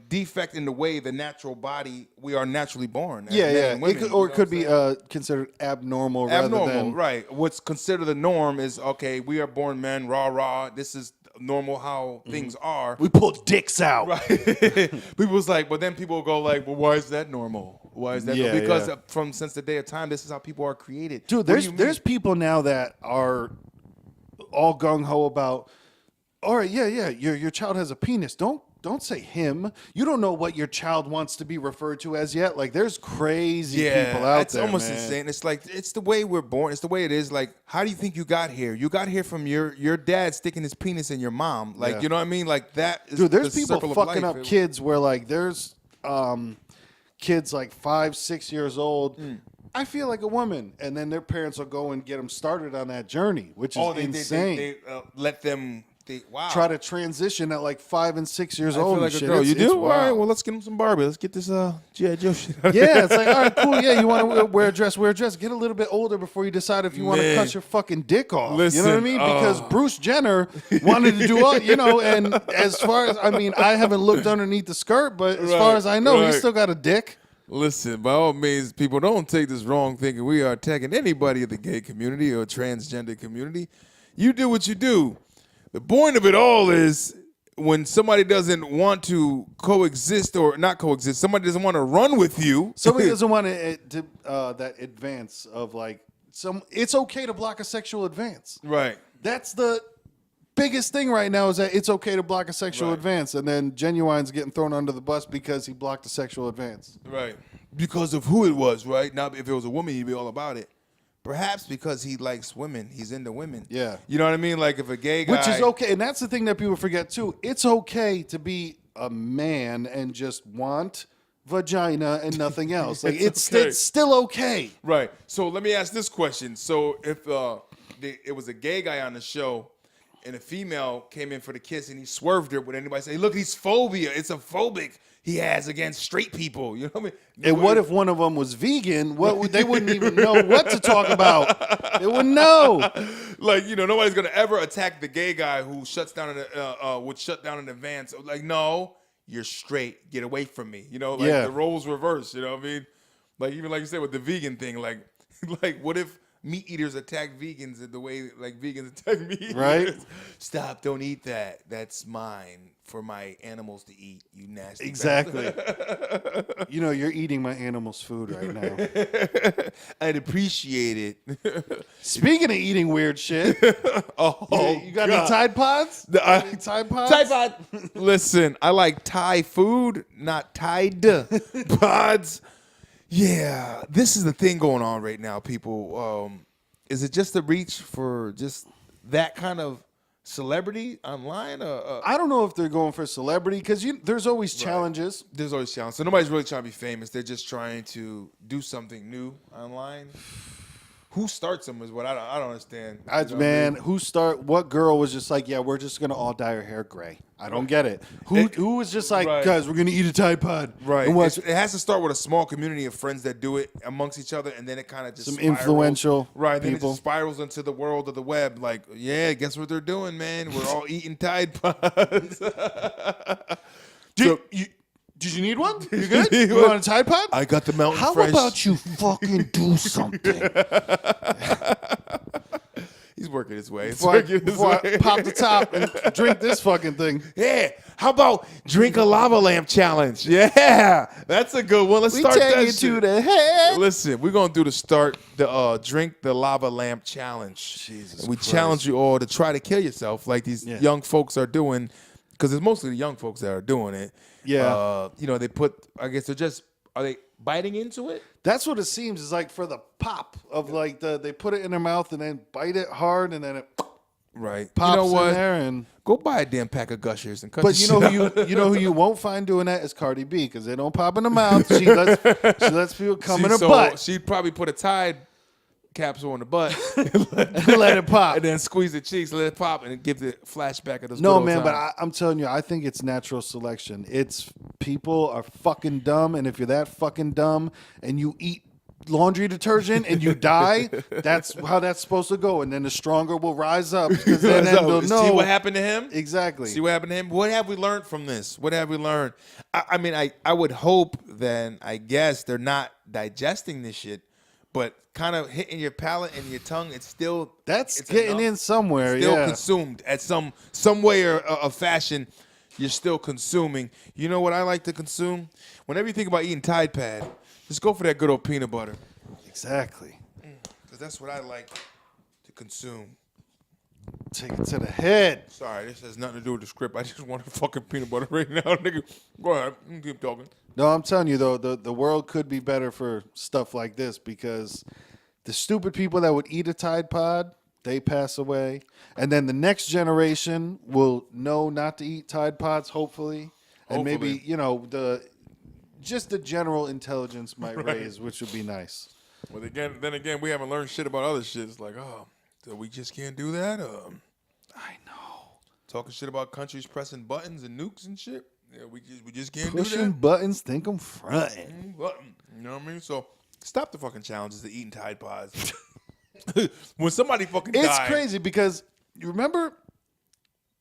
S1: defect in the way the natural body we are naturally born. As men and women,
S2: It could be considered abnormal.
S1: Abnormal,
S2: rather than
S1: right? What's considered the norm is okay. We are born men, rah. This is normal how things are.
S2: we pull dicks out.
S1: Right. People was like, but then people go like, well, why is that normal? Why is that?
S2: Yeah,
S1: because
S2: yeah.
S1: Since the day of time, this is how people are created.
S2: Dude,
S1: What do you
S2: there's
S1: mean?
S2: people now that are all gung ho about. All right, yeah. Your child has a penis. Don't say him. You don't know what your child wants to be referred to as yet. Like, there's crazy people out
S1: it's
S2: there.
S1: almost
S2: man.
S1: insane. It's like it's the way we're born. It's the way it is. Like, how do you think you got here? You got here from your dad sticking his penis in your mom. Like,
S2: Yeah.
S1: you know what I mean? Like that. Is
S2: Dude, there's
S1: the
S2: people
S1: circle of
S2: fucking
S1: life.
S2: up kids where like there's kids like 5-6 years old. I feel like a woman, and then their parents will go and get them started on that journey, which is insane.
S1: They let them. Wow.
S2: Try to transition at like 5 and 6 years
S1: I
S2: old.
S1: feel like
S2: and
S1: a
S2: shit.
S1: girl.
S2: It's-
S1: You
S2: it's
S1: do? All right.
S2: wild.
S1: Well, let's get him some Barbie. Let's get this G.I. Joe shit.
S2: Yeah, it's like, all right, cool. Yeah, you want to wear a dress, wear a dress. Get a little bit older before you decide if you want to
S1: Man.
S2: cut your fucking dick off. You know
S1: Listen,
S2: what I mean? Because Bruce Jenner wanted to do all, and as far as, I haven't looked underneath the skirt, but as far
S1: Right,
S2: as I know,
S1: right.
S2: he's still got a dick.
S1: Listen, by all means, people, don't take this wrong thinking we are attacking anybody in the gay community or transgender community. You do what you do. The point of it all is when somebody doesn't want to coexist or not coexist, somebody doesn't want to run with you.
S2: Somebody doesn't want to that advance of like it's okay to block a sexual advance.
S1: Right.
S2: That's the biggest thing right now is that it's okay to block a sexual
S1: Right.
S2: advance, and then Genuine's getting thrown under the bus because he blocked a sexual advance.
S1: Right. Because of who it was, right? Now, if it was a woman, he'd be all about it. Perhaps because he likes women. He's into women.
S2: Yeah.
S1: You know what I mean? Like if a gay guy.
S2: Which is okay, and that's the thing that people forget too. It's okay to be a man and just want vagina and nothing else. Like
S1: It's okay.
S2: it's still okay.
S1: Right. So let me ask this question. So if it was a gay guy on the show and a female came in for the kiss and he swerved her, would anybody say, look, he's phobia. It's a phobic he has against straight people. You know what I mean?
S2: And what if one of them was vegan? They wouldn't even know what to talk about. They wouldn't know.
S1: Like, nobody's going to ever attack the gay guy who shuts down would shut down in advance. Like, no, you're straight. Get away from me. The roles reverse. You know what I mean? Like, even like you said with the vegan thing, like what if meat eaters attack vegans the way like vegans attack meat eaters?
S2: Right.
S1: Stop, don't eat that. That's mine for my animals to eat, you nasty
S2: Exactly. You're eating my animal's food right now.
S1: I'd appreciate it.
S2: Speaking of eating weird shit, you got any
S1: God.
S2: Tide Pods? Any Tide Pods?
S1: Tide Pod. Listen, I like Thai food, not Tide Pods. Yeah, this is the thing going on right now, people. Is it just a reach for just that kind of celebrity online?
S2: I don't know if they're going for celebrity because there's always challenges.
S1: There's always challenges. So nobody's really trying to be famous. They're just trying to do something new online. Who starts them is what I don't understand.
S2: What girl was just like, yeah, we're just going to all dye our hair gray? I don't get it. Who was just like, guys, we're going to eat a Tide Pod.
S1: Right.
S2: And watch
S1: It has to start with a small community of friends that do it amongst each other, and then it kind of just
S2: some
S1: spirals.
S2: influential
S1: Right. Then it
S2: people.
S1: just spirals into the world of the web. Like, yeah, guess what they're doing, man? We're all eating Tide Pods.
S2: Did you need one? You good? You want a Tide Pod?
S1: I got the Mountain
S2: How
S1: Fresh.
S2: about you fucking do something?
S1: He's working his way.
S2: Before I pop the top and drink this fucking thing.
S1: Yeah. How about drink a lava lamp challenge? Yeah. That's a good one. Let's start that
S2: take it
S1: shit.
S2: to the head.
S1: Listen, we're going to do drink the lava lamp challenge.
S2: Jesus
S1: And we
S2: Christ.
S1: challenge you all to try to kill yourself like these young folks are doing, because it's mostly the young folks that are doing it.
S2: Yeah.
S1: They are they biting into it?
S2: That's what it seems. It's like for the pop of like they put it in their mouth and then bite it hard and then it
S1: Right.
S2: pops
S1: You know what?
S2: in there and.
S1: Go buy a damn pack of Gushers and cut
S2: But
S1: the
S2: you
S1: shit
S2: know
S1: out.
S2: who you won't find doing that is Cardi B because they don't pop in the mouth. She lets people come in her butt.
S1: She'd probably put a Tide capsule in the butt,
S2: Let it pop.
S1: and then squeeze the cheeks, let it pop, and give the flashback of those.
S2: No,
S1: good old
S2: man, but
S1: times.
S2: I'm telling you, I think it's natural selection. It's people are fucking dumb, and if you're that fucking dumb and you eat laundry detergent and you die, that's how that's supposed to go. And then the stronger will rise up because then they'll know.
S1: See what happened to him?
S2: Exactly.
S1: See what happened to him? What have we learned from this? What have we learned? I mean, I would hope then, I guess, they're not digesting this shit, but kind of hitting your palate and your tongue, it's
S2: That's
S1: it's
S2: getting
S1: enough.
S2: in somewhere.
S1: Still
S2: Yeah.
S1: consumed at some way or fashion. You're still consuming. You know what I like to consume? Whenever you think about eating Tide Pad, just go for that good old peanut butter.
S2: Exactly.
S1: Because that's what I like to consume.
S2: Take it to the head.
S1: Sorry, this has nothing to do with the script. I just want a fucking peanut butter right now, nigga. Go ahead. You can keep talking.
S2: No, I'm telling you though, the world could be better for stuff like this because the stupid people that would eat a Tide Pod, they pass away, and then the next generation will know not to eat Tide Pods, hopefully, and maybe the general intelligence might raise, which would be nice.
S1: Well, then again, we haven't learned shit about other shit. It's like, so we just can't do that.
S2: I know.
S1: Talking shit about countries pressing buttons and nukes and shit. Yeah, we just can't do
S2: Pushing
S1: that.
S2: buttons, think I'm fronting.
S1: Button. You know what I mean? So stop the fucking challenges to eating Tide Pods. When somebody fucking
S2: It's
S1: died,
S2: crazy because you remember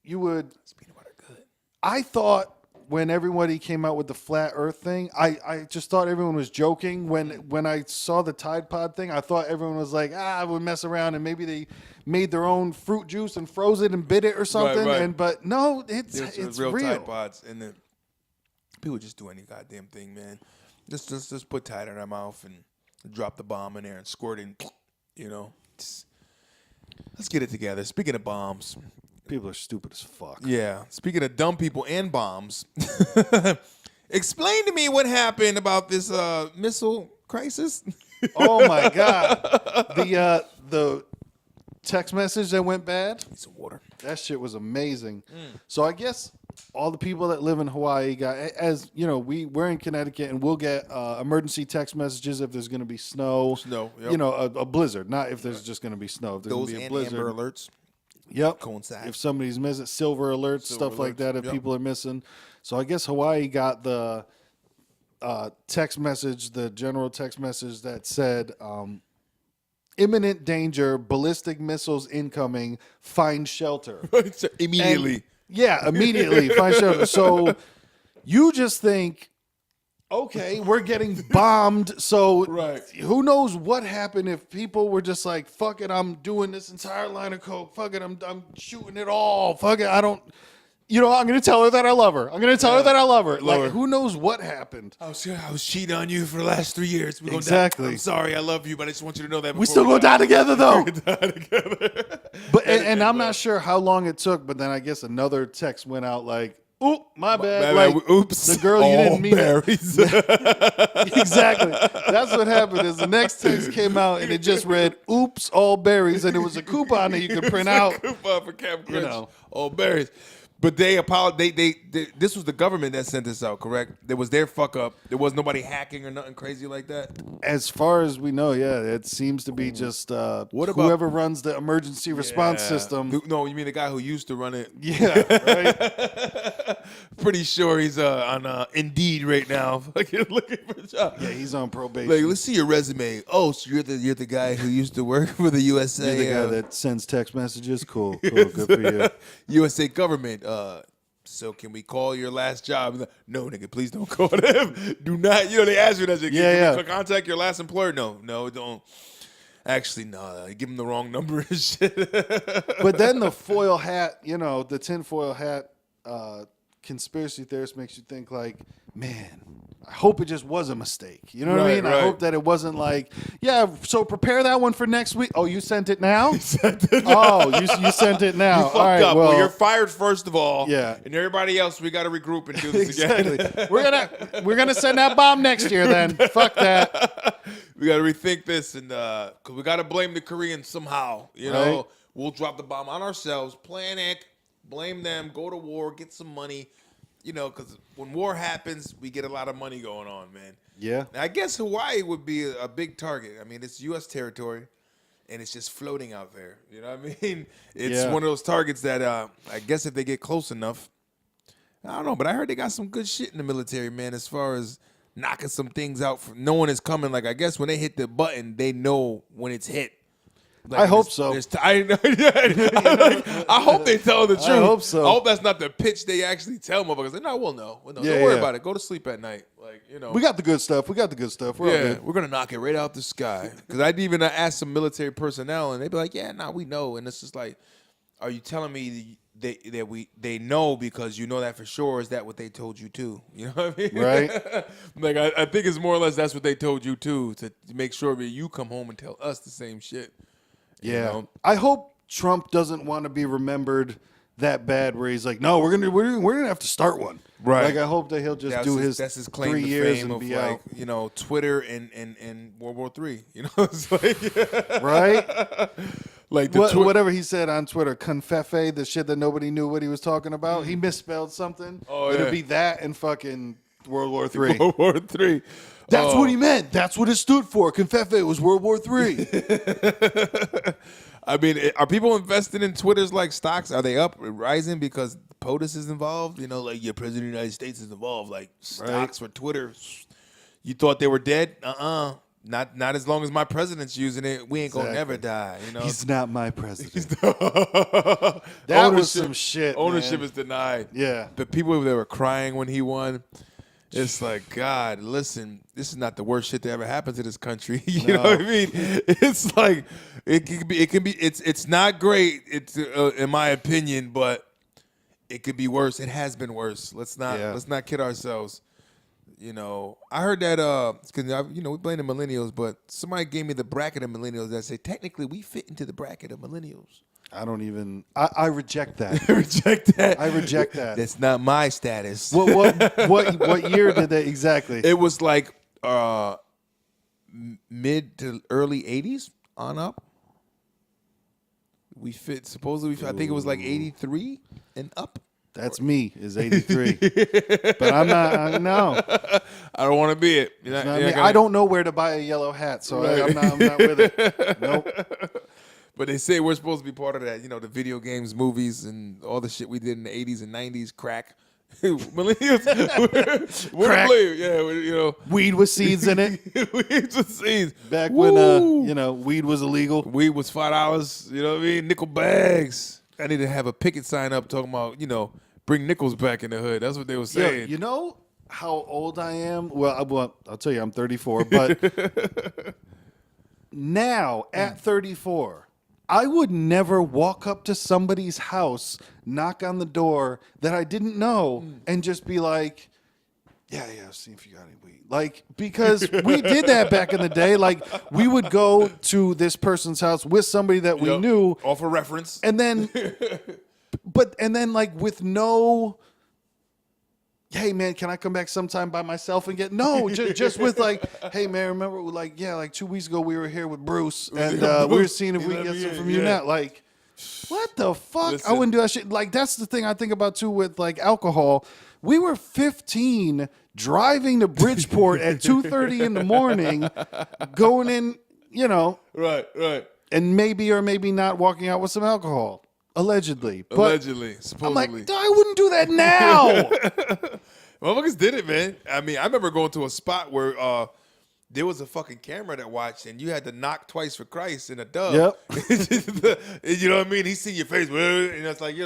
S2: you would.
S1: It's peanut butter good.
S2: I thought when everybody came out with the flat Earth thing, I just thought everyone was joking. When I saw the Tide Pod thing, I thought everyone was like, I would mess around and maybe they made their own fruit juice and froze it and bit it or something.
S1: right.
S2: But no, it's
S1: It's
S2: real.
S1: Tide Pods, and then people just do any goddamn thing, man. Just put Tide in our mouth and drop the bomb in there and squirt it. Let's get it together. Speaking of bombs,
S2: People are stupid as fuck.
S1: Yeah. Speaking of dumb people and bombs, explain to me what happened about this missile crisis.
S2: Oh my god, the text message that went bad.
S1: Need some water.
S2: That shit was amazing. So I guess all the people that live in Hawaii got, as you know, we're in Connecticut and we'll get emergency text messages if there's going to be snow.
S1: Yep.
S2: You know, a blizzard. Not if there's just going to be snow. If there's going
S1: Those
S2: to be a
S1: and
S2: blizzard.
S1: Amber alerts.
S2: Yep.
S1: Coincide.
S2: If somebody's missing, silver alerts, stuff like that. If people are missing, so I guess Hawaii got the text message, the general text message that said. Imminent danger, ballistic missiles incoming, find shelter.
S1: Immediately.
S2: Immediately, find shelter. So you just think, okay, we're getting bombed. So who knows what happened if people were just like, fuck it, I'm doing this entire line of coke. Fuck it, I'm shooting it all. Fuck it, I don't. You know, I'm going to tell her that I love her. I'm going to tell her that I love her. Like, who knows what happened?
S1: I was cheating on you for the last 3 years.
S2: Exactly.
S1: I'm sorry, I love you, but I just want you to know that.
S2: We still going to die together, though. But and I'm not sure how long it took, but then I guess another text went out like, "Oop, my bad." Like,
S1: oops,
S2: the girl you didn't mean.
S1: Berries.
S2: Exactly. That's what happened. Is the next text came out and it just read, "Oops, all berries," and it was a coupon that you could print out.
S1: Coupon for Camp Crunch. All berries. But they apologized. This was the government that sent this out, correct? It was their fuck up. There was nobody hacking or nothing crazy like that.
S2: As far as we know, yeah, it seems to be just whoever runs the emergency response system.
S1: No, you mean the guy who used to run it?
S2: Yeah, right.
S1: Pretty sure he's on Indeed right now, fucking looking for a job.
S2: Yeah, he's on probation.
S1: Like, let's see your resume. Oh, so you're the guy who used to work for the USA.
S2: You're the guy that sends text messages. Cool, good for you.
S1: USA government. So can we call your last job? Like, no, nigga, please don't call them. Do not. You know, they ask you that. Can we contact your last employer? No, don't. Actually, no. Give them the wrong number and shit.
S2: But then the foil hat, you know, the tinfoil hat conspiracy theorist makes you think like, man, I hope it just was a mistake. You know what I mean? I hope that it wasn't like, yeah, so prepare that one for next week. Oh, you sent it now? You sent it now.
S1: You fucked
S2: all right,
S1: up.
S2: well,
S1: You're fired first of all.
S2: Yeah.
S1: And everybody else, we got to regroup and do this again.
S2: We're gonna send that bomb next year then. Fuck that.
S1: We got to rethink this and because we got to blame the Koreans somehow. You know, we'll drop the bomb on ourselves, plan it, blame them, go to war, get some money. You know, because when war happens, we get a lot of money going on, man.
S2: Yeah.
S1: Now, I guess Hawaii would be a big target. I mean, it's U.S. territory, and it's just floating out there. You know what I mean? It's one of those targets that I guess if they get close enough, I don't know. But I heard they got some good shit in the military, man, as far as knocking some things out. Knowing it's coming. Like, I guess when they hit the button, they know when it's hit. Like,
S2: I hope so.
S1: I hope they tell the truth.
S2: I hope so.
S1: I hope that's not the pitch they actually tell motherfuckers. Like, no, we'll know. Don't worry about it. Go to sleep at night. Like, you know.
S2: We got the good stuff. We're all good.
S1: We're gonna knock it right out the sky. Because I'd even ask some military personnel, and they'd be like, "Yeah, nah, we know." And it's just like, are you telling me they know because you know that for sure? Is that what they told you too? You know what I mean?
S2: Right.
S1: Like I think it's more or less that's what they told you too, to make sure that you come home and tell us the same shit.
S2: Yeah.
S1: You know?
S2: I hope Trump doesn't want to be remembered that bad where he's like, no, we're gonna have to start one.
S1: Right.
S2: Like I hope that he'll just do his
S1: claim
S2: 3
S1: to
S2: years
S1: fame
S2: and
S1: of
S2: be
S1: like,
S2: out.
S1: you know, Twitter and World War III. You know, it's like
S2: Right?
S1: like
S2: whatever he said on Twitter, confefe, the shit that nobody knew what he was talking about. He misspelled something.
S1: Oh,
S2: It'll
S1: yeah.
S2: be that and fucking World War III.
S1: World War III.
S2: That's what he meant. That's what it stood for. Confefe was World War III.
S1: I mean, are people invested in Twitter's like stocks? Are they up, rising because POTUS is involved? You know, like your president of the United States is involved. Like stocks for Twitter. You thought they were dead? Not as long as my president's using it. We ain't gonna never die. You know,
S2: He's not my president. That was some shit.
S1: Ownership
S2: man.
S1: is denied.
S2: Yeah.
S1: The people that were crying when he won. It's like, God, listen, this is not the worst shit that ever happened to this country. You know what I mean? It's like it's not great. It's in my opinion, but it could be worse. It has been worse. Let's not kid ourselves. I heard that because we blame the millennials, but somebody gave me the bracket of millennials that say technically we fit into the bracket of millennials.
S2: I don't even. I reject that.
S1: Reject that.
S2: I reject that.
S1: That's not my status.
S2: What year did they exactly?
S1: It was like mid to early '80s on up. We fit supposedly. I think it was like '83 and up.
S2: That's me. Is 83, but I'm not. No,
S1: I don't want to be it.
S2: I don't know where to buy a yellow hat, so
S1: Right.
S2: I'm not with it. Nope.
S1: But they say we're supposed to be part of that. The video games, movies, and all the shit we did in the '80s and '90s. Crack. Millennials. We're
S2: Crack.
S1: Yeah,
S2: Weed with seeds in it.
S1: weed with seeds.
S2: Back
S1: Woo.
S2: when weed was illegal.
S1: Weed was $5. You know what I mean? Nickel bags. I need to have a picket sign up talking about bring nickels back in the hood. That's what they were
S2: Yo,
S1: saying.
S2: you know how old I am? Well, I'll tell you, I'm 34. But now at 34, I would never walk up to somebody's house, knock on the door that I didn't know, and just be like, yeah, see if you got any weed. Like, because we did that back in the day. Like, we would go to this person's house with somebody that we knew.
S1: Offer reference.
S2: And then, like, with no, hey, man, can I come back sometime by myself and get, no, just with like, hey, man, remember, like 2 weeks ago we were here with Bruce, and we were seeing if we can get some from you now. Like, what the fuck?
S1: Listen.
S2: I wouldn't do that shit. Like, that's the thing I think about, too, with, like, alcohol. We were 15 driving to Bridgeport at 2:30 in the morning, going in,
S1: Right.
S2: and maybe or maybe not walking out with some alcohol. Allegedly. But
S1: Allegedly.
S2: I'm like,
S1: Supposedly.
S2: I wouldn't do that now.
S1: Motherfuckers did it, man. I mean, I remember going to a spot where there was a fucking camera that watched, and you had to knock twice for Christ in a dub.
S2: Yep.
S1: You know what I mean? He see your face, and it's like,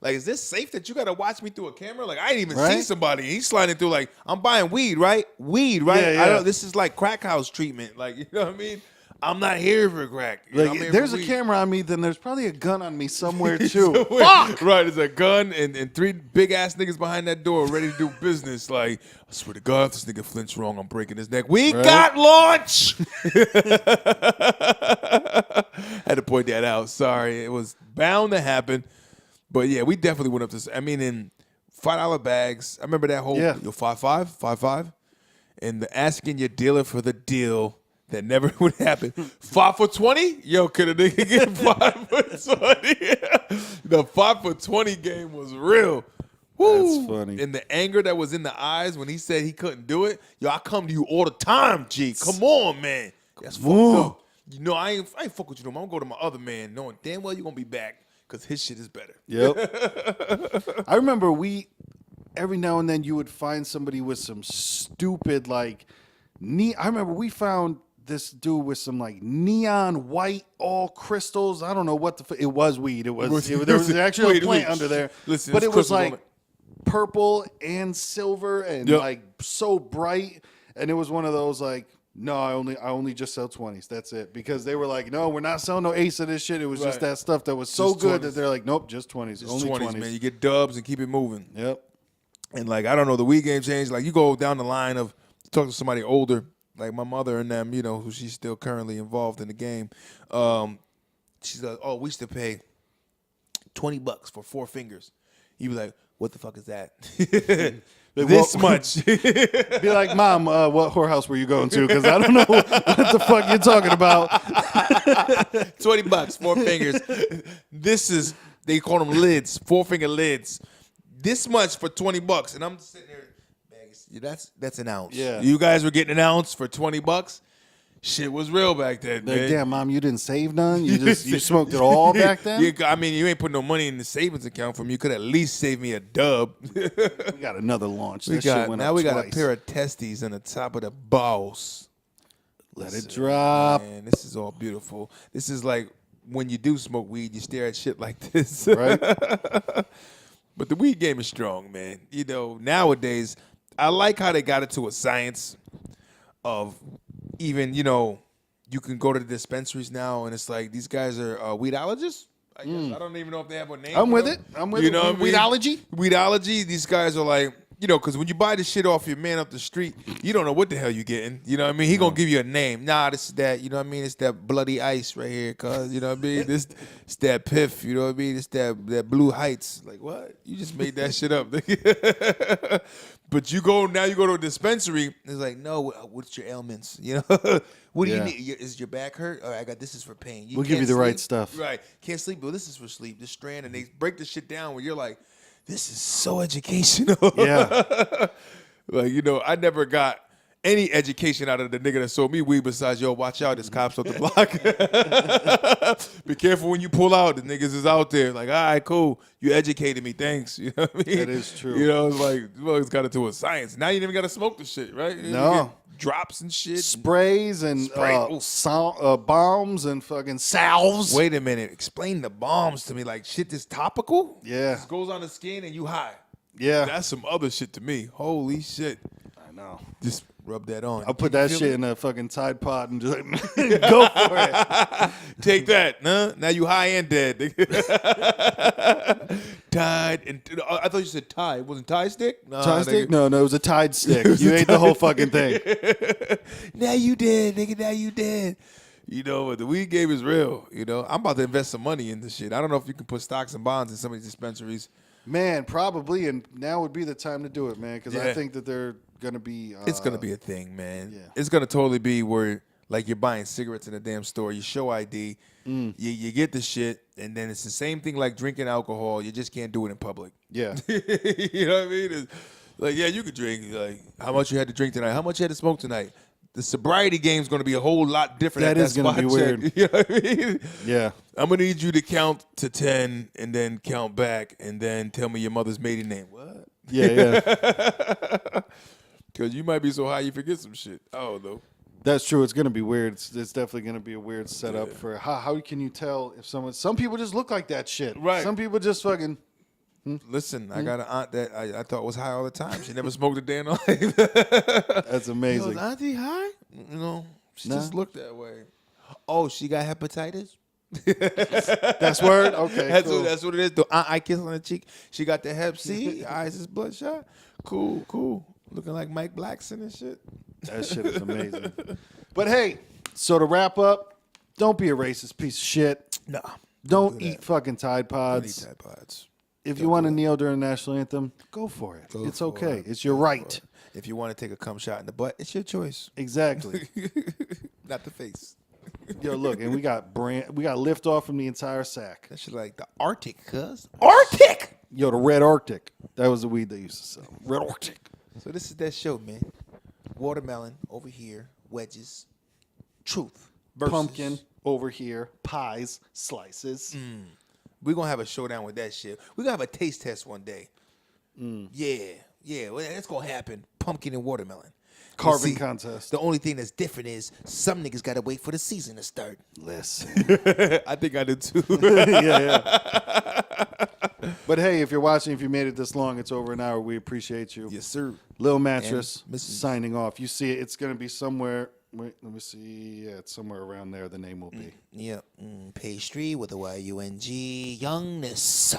S1: like, is this safe that you got to watch me through a camera? Like, I didn't even see somebody. He's sliding through like, I'm buying weed, right? Weed, right?
S2: Yeah.
S1: This is like crack house treatment. Like, you know what I mean? I'm not here for crack.
S2: Like,
S1: if
S2: there's a camera on me, then there's probably a gun on me somewhere, too.
S1: Fuck! Right, there's a gun and 3 big-ass niggas behind that door ready to do business. Like, I swear to God, if this nigga flinch wrong, I'm breaking his neck. We got launch! Had to point that out. Sorry. It was bound to happen. But, yeah, we definitely went up to, in $5 bags. I remember that whole, 5.5. And the asking your dealer for the deal. That never would happen. 5 for 20? Yo, could a nigga get 5 for 20? The 5 for 20 game was real. Woo.
S2: That's funny.
S1: And the anger that was in the eyes when he said he couldn't do it. Yo, I come to you all the time, G. Come on, man. That's fucked up. I ain't fuck with you no more. I'm gonna go to my other man knowing damn well you're gonna be back because his shit is better.
S2: Yep. I remember every now and then you would find somebody with some stupid, like, I remember we found this dude with some like neon white, all crystals. I don't know what it was weed. There was actually a plant under there, but it was like purple and silver and like so bright. And it was one of those like, no, I only just sell 20s. That's it. Because they were like, no, we're not selling no ace of this shit. It was just that stuff that was so good 20s. That they're like, nope, just 20s.
S1: Just
S2: only
S1: 20s, man. You get dubs and keep it moving.
S2: Yep. And
S1: like, I don't know, the weed game changed. Like, you go down the line of talk to somebody older. Like my mother and them, who she's still currently involved in the game. She's like, we used to pay $20 for 4 fingers. You be like, what the fuck is that? This much.
S2: Be like, Mom, what whorehouse were you going to? Because I don't know what the fuck you're talking about.
S1: $20, 4 fingers. They call them lids, 4-finger lids. This much for $20. And I'm just sitting there. That's an ounce.
S2: Yeah.
S1: You guys were getting an ounce for $20. Shit was real back then, man.
S2: Damn, Mom, you didn't save none? You smoked it all back then?
S1: You ain't putting no money in the savings account from me. You could at least save me a dub.
S2: We got another launch.
S1: We got a pair of testes on the top of the balls.
S2: Let it drop.
S1: Man, this is all beautiful. This is like when you do smoke weed, you stare at shit like this.
S2: Right?
S1: But the weed game is strong, man. Nowadays, I like how they got it to a science of even, you can go to the dispensaries now and it's like these guys are weedologists. I guess. I don't even know if they have a name.
S2: I'm with it.
S1: You know what I mean?
S2: Weedology?
S1: Weedology. These guys are like, you know, because when you buy the shit off your man up the street, you don't know what the hell you getting. You know what I mean? He gonna give you a name. Nah, this is that. You know what I mean? It's that bloody ice right here, cuz. You know what I mean? It's that piff. You know what I mean? It's that Blue Heights. Like what? You just made that shit up. But you go to a dispensary. It's like, no, what's your ailments? You know, what do you need? Is your back hurt? All right, I got this is for pain.
S2: We'll give you the right stuff.
S1: Right? Can't sleep. Well, this is for sleep. This strand, and they break the shit down where you're like, this is so educational.
S2: Yeah.
S1: Like, you know, I never got any education out of the nigga that sold me weed besides, yo, watch out, there's cops up the block. Be careful when you pull out. The niggas is out there. Like, all right, cool. You educated me. Thanks. You know what I mean?
S2: That is true.
S1: You know, it's like, well, it's got into a science. Now you ain't even got to smoke the shit, right?
S2: No.
S1: You get drops and shit.
S2: Sprays and bombs and fucking salves.
S1: Wait a minute. Explain the bombs to me. Like, shit that's topical?
S2: Yeah.
S1: Just goes on the skin and you high.
S2: Yeah.
S1: That's some other shit to me. Holy shit.
S2: I know.
S1: Just rub that on.
S2: I'll put that shit in a fucking Tide Pod and just like, go for it.
S1: Take that, huh? Now you high and dead. Tide and I thought you said Tide. It wasn't Tide stick? Nah,
S2: Tide stick? No, it was a Tide stick. You ate the whole fucking thing.
S1: Now you dead, nigga. Now you dead. You know, but the weed game is real. You know, I'm about to invest some money in this shit. I don't know if you can put stocks and bonds in some of these dispensaries.
S2: Man, probably, and now would be the time to do it, man, because I
S1: Yeah.
S2: think that they're going to be...
S1: It's going to be a thing, man.
S2: Yeah.
S1: It's going to totally be where, like, you're buying cigarettes in a damn store. You show ID. You get the shit, and then it's the same thing like drinking alcohol. You just can't do it in public.
S2: Yeah.
S1: You know what I mean? It's like, yeah, you could drink. Like, how much you had to drink tonight? How much you had to smoke tonight? The sobriety game is going to be a whole lot different.
S2: That is going to be weird.
S1: You know what I mean?
S2: Yeah.
S1: I'm going to need you to count to 10 and then count back and then tell me your mother's maiden name. What?
S2: Yeah.
S1: Because you might be so high you forget some shit. I don't know.
S2: That's true. It's going to be weird. It's definitely going to be a weird setup for how can you tell if some people just look like that shit.
S1: Right.
S2: Some people just fucking...
S1: Listen, I got an aunt that I thought was high all the time. She never smoked a day in her life.
S2: That's amazing.
S1: Yo, is auntie high? You know, she
S2: Nah.
S1: just looked that way. Oh, she got hepatitis?
S2: That's word? Okay, cool.
S1: That's what it is. The aunt I kiss on the cheek. She got the hep C. Eyes is bloodshot. Cool. Looking like Mike Blackson and shit.
S2: That shit is amazing. But hey, so to wrap up, don't be a racist piece of shit.
S1: Nah.
S2: Don't
S1: do
S2: eat
S1: that.
S2: fucking Tide
S1: Don't eat
S2: Pods.
S1: Tide Pods.
S2: If you want to kneel during the national anthem, go for it.
S1: Go
S2: It's
S1: for
S2: okay.
S1: it.
S2: It's your right.
S1: If you want to take a cum shot in the butt, it's your choice.
S2: Exactly.
S1: Not the face.
S2: Yo, look, and we got lift off from the entire sack.
S1: That shit like the Arctic, cuz. Arctic!
S2: Yo, the Red Arctic. That was the weed they used to sell. Red Arctic.
S1: So this is that show, man. Watermelon over here, wedges, truth versus
S2: Pumpkin over here. Pies. Slices.
S1: We're gonna have a showdown with that shit. We're gonna have a taste test one day. Yeah, well, that's gonna happen. Pumpkin and watermelon.
S2: Carving
S1: See,
S2: contest.
S1: The only thing that's different is some niggas gotta wait for the season to start.
S2: Listen.
S1: I think I did too.
S2: yeah. But hey, if you're watching, if you made it this long, it's over an hour. We appreciate you.
S1: Yes, sir.
S2: Lil Mattress
S1: And Mrs.
S2: signing off. You see it. It's going to be somewhere. Wait, let me see. Yeah, it's somewhere around there. The name will be.
S1: Yep. Pastry with a Y-U-N-G. Youngness.